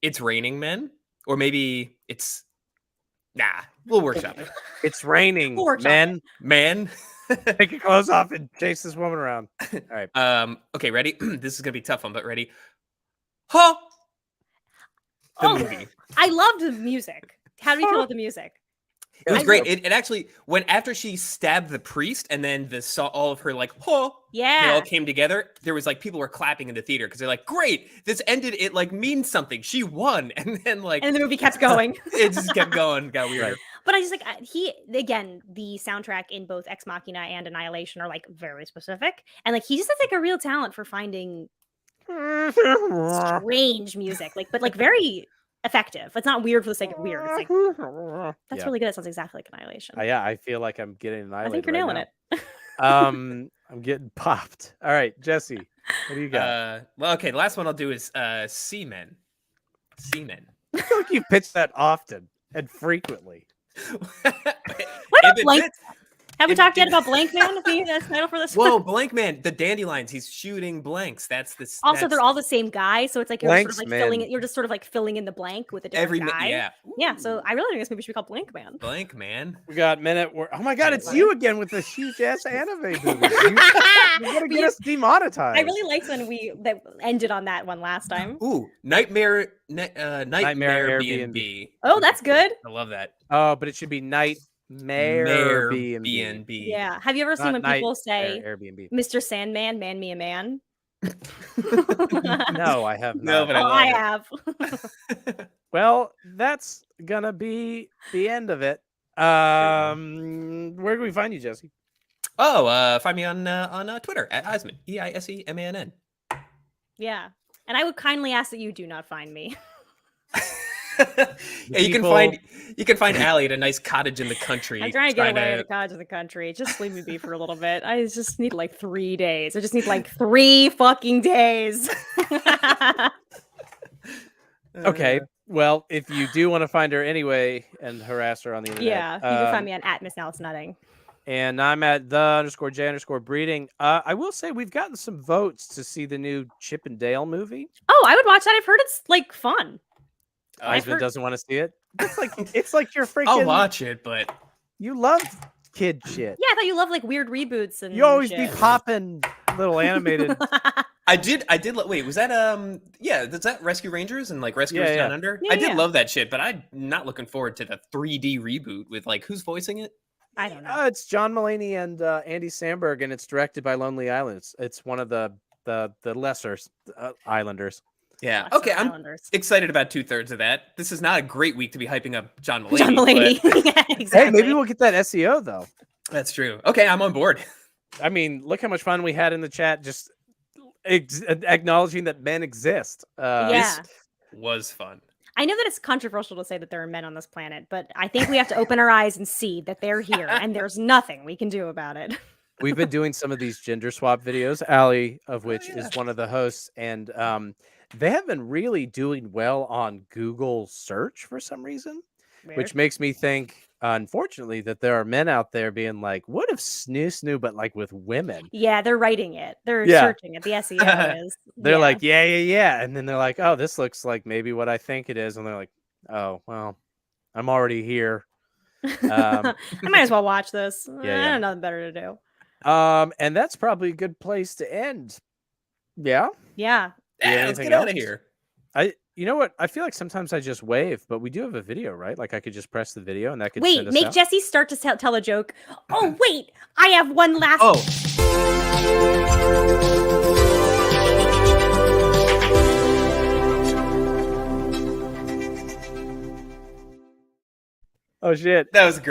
It's raining men, or maybe it's we'll workshop it. It's raining, We'll workshop men. Man. Take your clothes off and chase this woman around. All right. Okay, ready? This is gonna be a tough one, but ready? Huh? The movie. I loved the music. How do you feel about the music? It was great. It actually after she stabbed the priest, and then all of her like, huh? They all Yeah. came together. There was like people were clapping in the theater because they're like, great, this ended. It like means something. She won, and then like And the movie kept going. it just kept going. Got weird. Right. But I just like the soundtrack in both Ex Machina and Annihilation are like very specific, and like he just has like a real talent for finding strange music, but like very effective. It's not weird for the sake of weird. It's like that's really good. It sounds exactly like Annihilation. Yeah, I feel like I'm getting annihilated. I think you're nailing it. I'm getting popped. All right, Jesse, what do you got? Well, okay. The last one I'll do is Seamen. Seamen. I feel like you pitch that often and frequently. What about Blank? Have we talked yet about Blank Man being the title for this Whoa, one? Blank Man, the dandelions. He's shooting blanks. That's the. Also, they're all the same guy, so it's like you're Blanks, sort of like man. filling it. You're just sort of like filling in the blank with a different guy. Yeah. Yeah. So I really think this movie should be called Blank Man. Blank Man. We got minute. Oh my God, it's you again with the huge ass anime movies. You gotta get us demonetized. I really liked when we ended on that one last time. Ooh, Nightmare B&B. Oh, that's good. I love that. Oh, but it should be Nightmare B&B. Yeah. Have you ever seen Not when people Night say Airbnb. Mr. Sandman, man me a man? No, I have No, not. but I love I it. have. Well, that's gonna be the end of it. Where can we find you, Jesse? Oh, find me on Twitter at Eisemann, Eisemann. Yeah. And I would kindly ask that you do not find me. Yeah, you can find Allie at a nice cottage in the country. I'm trying to get away to cottage in the country. Just leave me be for a little bit. I just need like 3 days. I just need like 3 fucking days. Okay. Well, if you do want to find her anyway and harass her on the internet, Yeah, you can find me on @MissAliceNutting. And I'm at _J_breeding. I will say we've gotten some votes to see the new Chip and Dale movie. Oh, I would watch that. I've heard it's like fun. Eisman doesn't want to see it. It's like your freaking. I'll watch it, but You love kid shit. Yeah, I thought you loved like weird reboots and You always be shit. popping little animated. I did. Wait, was that Yeah, is that Rescue Rangers and like Rescuers Yeah, Down yeah. Under? Yeah, I did yeah. love that shit, but I'm not looking forward to the 3D reboot with like who's voicing it. I don't know. It's John Mulaney and Andy Samberg, and it's directed by Lonely Island. It's one of the lesser Islanders. Yeah. Lesser Okay, I'm Islanders. excited about 2/3 of that. This is not a great week to be hyping up John Mulaney. John Mulaney. but Yeah, exactly. Hey, maybe we'll get that SEO though. That's true. Okay, I'm on board. I mean, look how much fun we had in the chat just acknowledging that men exist. Yeah. Was fun. I know that it's controversial to say that there are men on this planet, but I think we have to open our eyes and see that they're here, and there's nothing we can do about it. We've been doing some of these gender swap videos, Allie of which yeah. is one of the hosts, and they have been really doing well on Google search for some reason, which Weird. makes me think, unfortunately, that there are men out there being like, what if snoo, but like with women? Yeah, they're writing it. They're Yeah. searching it. The SEO is. They're yeah. like, yeah. And then they're like, oh, this looks like maybe what I think it is. And they're like, oh, well, I'm already here. I might as well watch this. yeah. I have nothing better to do. And that's probably a good place to end. Yeah. Yeah. Yeah, let's anything get out else? of here. You know what? I feel like sometimes I just wave, but we do have a video, right? Like I could just press the video and that could Wait, send us make out. Jesse start to tell a joke. Oh, wait. I have one last. Oh. Oh shit. That was great.